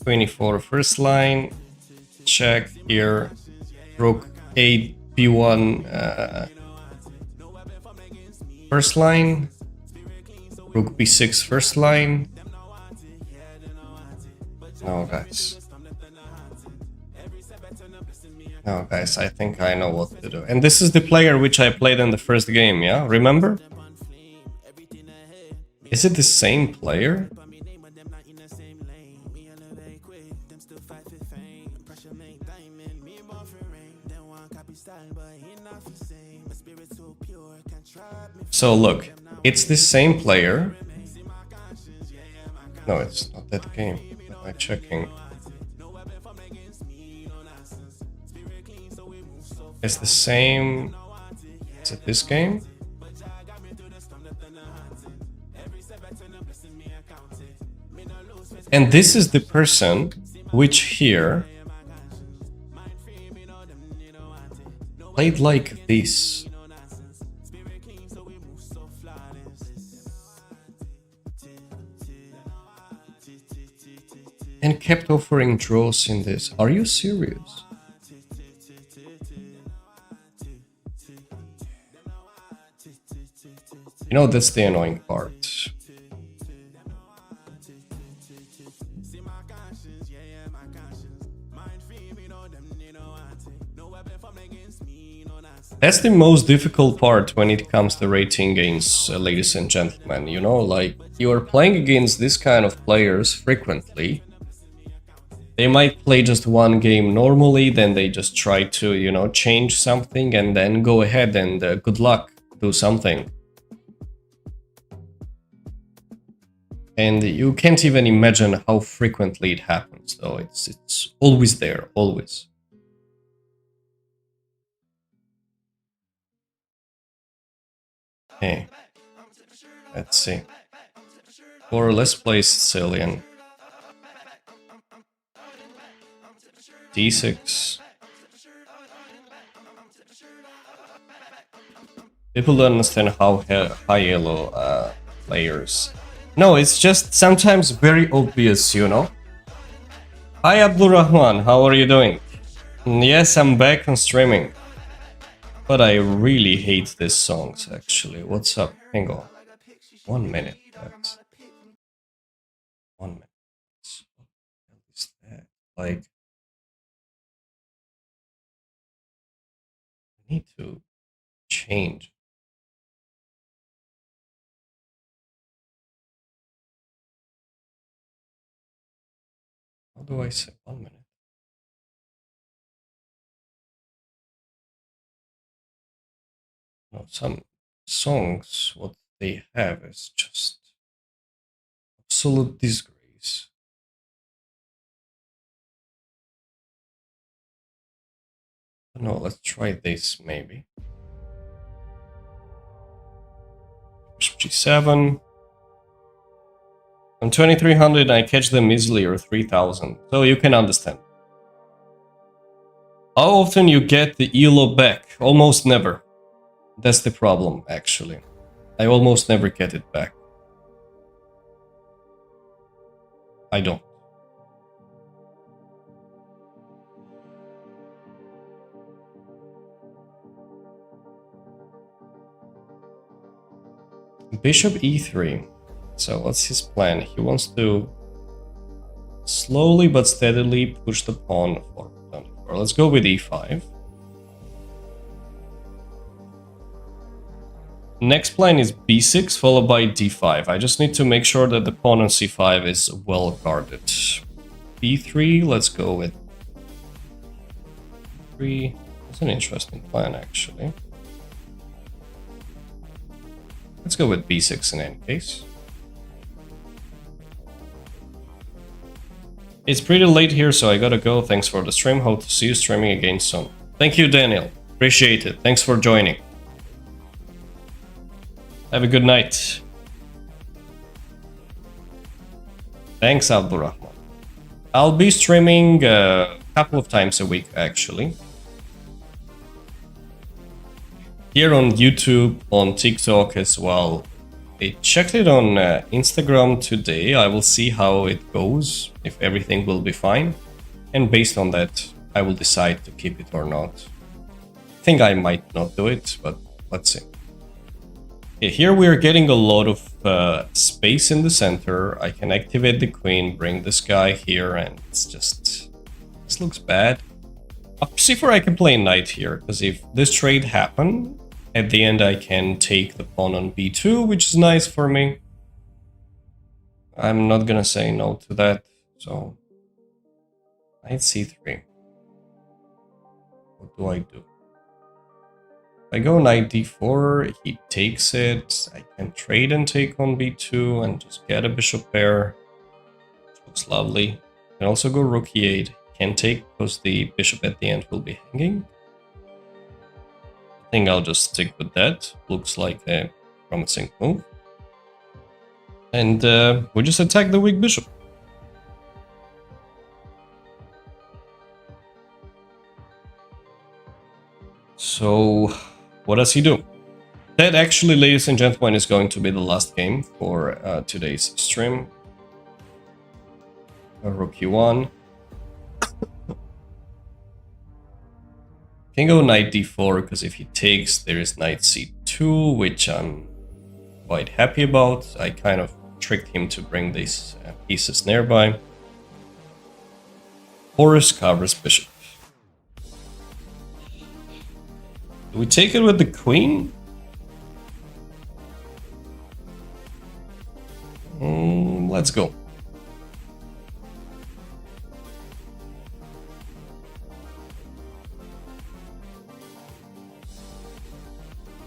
Speaker 2: Queen e4, first line. Check here. Rook 8, b1, first line. Rook b6, first line. No, guys. No, guys, I think I know what to do. And this is the player which I played in the first game, yeah? Remember? Is it the same player? So look, it's the same player. No, it's not that game. Am I checking? It's the same. Is it this game? And this is the person which here played like this. And kept offering draws in this. Are you serious? You know, that's the annoying part. That's the most difficult part when it comes to rating games, ladies and gentlemen. You know, like, you are playing against this kind of players frequently. They might play just one game normally, then they just try to, you know, change something and then go ahead and good luck, do something. And you can't even imagine how frequently it happens, though. It's always there, always. Okay, let's see. Or let's play Sicilian. d6. People don't understand how high yellow players. No, it's just sometimes very obvious, you know. Hi Abdul Rahman, how are you doing? Yes, I'm back on streaming. But I really hate these songs, actually. What's up? Hang on. 1 minute. Guys. 1 minute. What is that? Like, I need to change. How do I say 1 minute? No, some songs, what they have is just absolute disgrace. No, let's try this maybe. G7. On 2300 I catch them easily, or 3000, so you can understand. How often you get the ELO back? Almost never. That's the problem, actually. I almost never get it back. I don't. Bishop e3. So what's his plan? He wants to slowly but steadily push the pawn forward. Let's go with e5. Next plan is b6 followed by d5. I just need to make sure that the pawn on c5 is well guarded. b3, let's go with 3. That's an interesting plan, actually. Let's go with b6 in any case. It's pretty late here, so I gotta go. Thanks for the stream. Hope to see you streaming again soon. Thank you, Daniel. Appreciate it. Thanks for joining. Have a good night. Thanks, Abdurrahman. I'll be streaming a couple of times a week, actually. Here on YouTube, on TikTok as well. I checked it on Instagram today. I will see how it goes, if everything will be fine. And based on that, I will decide to keep it or not. I think I might not do it, but let's see. Okay, here we are getting a lot of space in the center. I can activate the queen, bring this guy here, and it's just... this looks bad. Up c4 I can play knight here, because if this trade happens, at the end I can take the pawn on b2, which is nice for me. I'm not gonna say no to that, so... knight c3. What do I do? If I go knight d4, he takes it. I can trade and take on b2 and just get a bishop pair. Looks lovely. I can also go rook e8. Can't take because the bishop at the end will be hanging. I think I'll just stick with that. Looks like a promising move. And we just attack the weak bishop. So, what does he do? That actually, ladies and gentlemen, is going to be the last game for today's stream. Rook e1. Can go knight d4, because if he takes, there is knight c2, which I'm quite happy about. I kind of tricked him to bring these pieces nearby. Horus covers bishop. Do we take it with the queen? Let's go.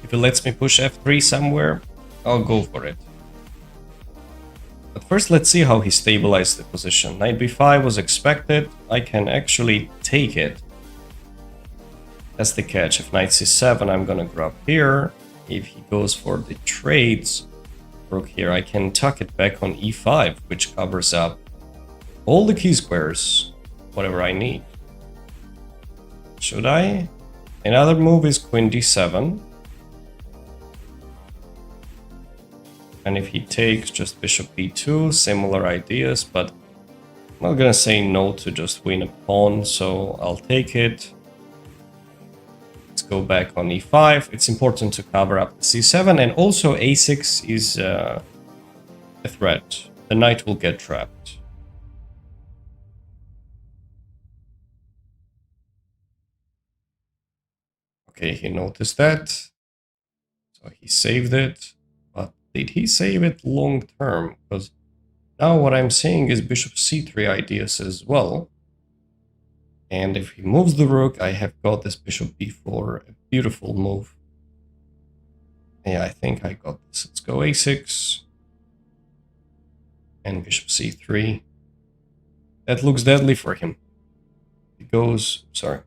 Speaker 2: If it lets me push f3 somewhere, I'll go for it. But first, let's see how he stabilized the position. Knight b5 was expected. I can actually take it. That's the catch. If knight c7, I'm gonna grab here. If he goes for the trades, rook here, I can tuck it back on e5, which covers up all the key squares, whatever I need. Should I? Another move is queen d7. And if he takes, just bishop b2, similar ideas, but I'm not gonna say no to just win a pawn, so I'll take it. Let's go back on e5. It's important to cover up c7, and also a6 is a threat. The knight will get trapped. Okay, he noticed that, so he saved it. But did he save it long term? Because now what I'm seeing is bishop c3 ideas as well. And if he moves the rook, I have got this bishop b4, a beautiful move. Yeah, I think I got this. Let's go a6. And bishop c3. That looks deadly for him. He goes, sorry.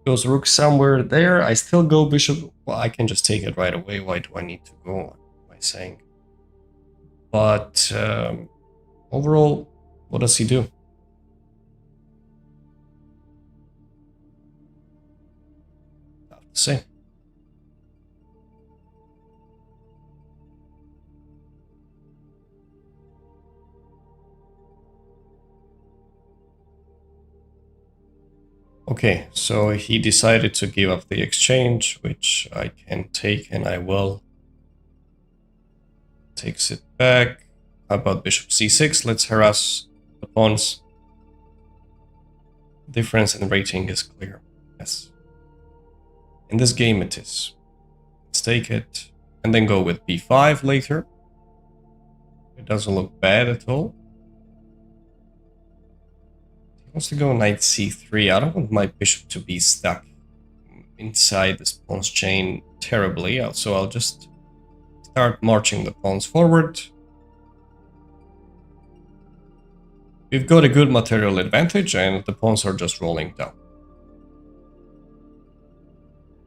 Speaker 2: Goes rook somewhere there. I still go bishop. Well, I can just take it right away. Why do I need to go? What am I saying? But overall, what does he do? Tough to say. Okay, so he decided to give up the exchange, which I can take, and I will. Takes it back. How about bishop c6? Let's harass the pawns. Difference in rating is clear. Yes. In this game it is. Let's take it, and then go with b5 later. It doesn't look bad at all. He wants to go knight c3. I don't want my bishop to be stuck inside this pawn's chain terribly, so I'll just start marching the pawns forward. We've got a good material advantage, and the pawns are just rolling down.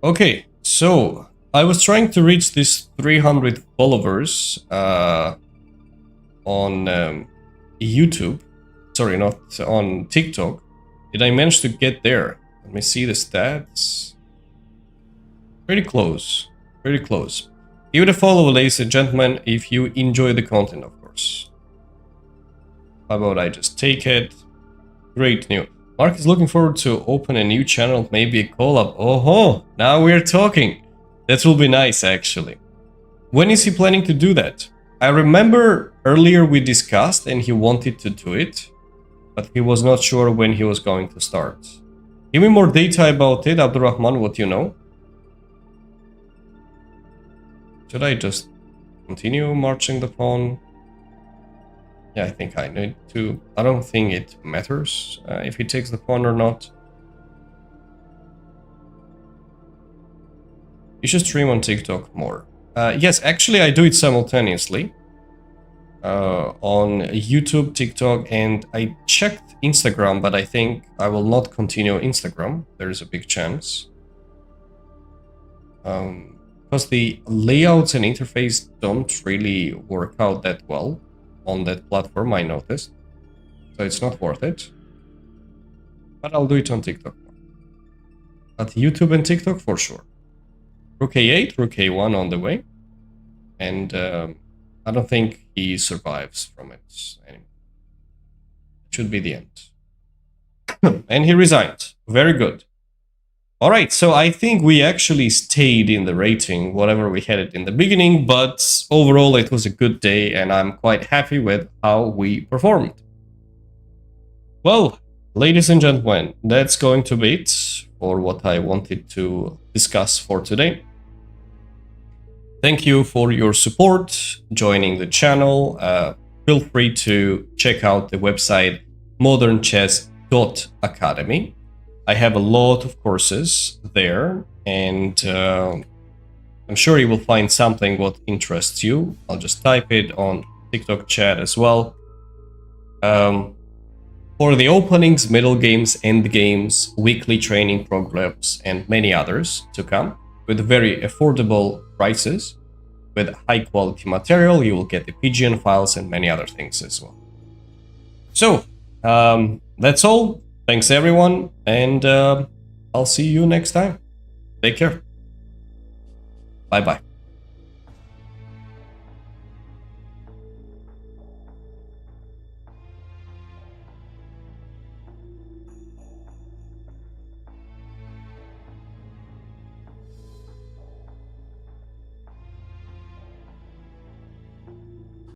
Speaker 2: Okay, so I was trying to reach this 300 followers on YouTube. Sorry, not on TikTok. Did I manage to get there? Let me see the stats. Pretty close. Pretty close. Give it a follow, ladies and gentlemen, if you enjoy the content, of course. How about I just take it? Great news. Mark is looking forward to open a new channel, maybe a collab. Oh, now we're talking. That will be nice, actually. When is he planning to do that? I remember earlier we discussed and he wanted to do it, but he was not sure when he was going to start. Give me more data about it, Abdurrahman, what you know. Should I just continue marching the pawn? Yeah, I think I need to. I don't think it matters if he takes the pawn or not. You should stream on TikTok more. Yes, actually I do it simultaneously. On YouTube, TikTok, and I checked Instagram, but I think I will not continue Instagram. There is a big chance. Because the layouts and interface don't really work out that well on that platform, I noticed. So it's not worth it. But I'll do it on TikTok. At YouTube and TikTok for sure. Rook a8, Rook a1 on the way. And I don't think he survives from it anymore. It should be the end. And he resigned. Very good. Alright, so I think we actually stayed in the rating, whatever we had it in the beginning, but overall it was a good day and I'm quite happy with how we performed. Well, ladies and gentlemen, that's going to be it for what I wanted to discuss for today. Thank you for your support, joining the channel. Feel free to check out the website modernchess.academy. I have a lot of courses there, and I'm sure you will find something what interests you. I'll just type it on TikTok chat as well. For the openings, middle games, end games, weekly training programs, and many others to come with very affordable prices. With high quality material, you will get the PGN files and many other things as well. So, that's all. Thanks everyone, and I'll see you next time. Take care. Bye-bye.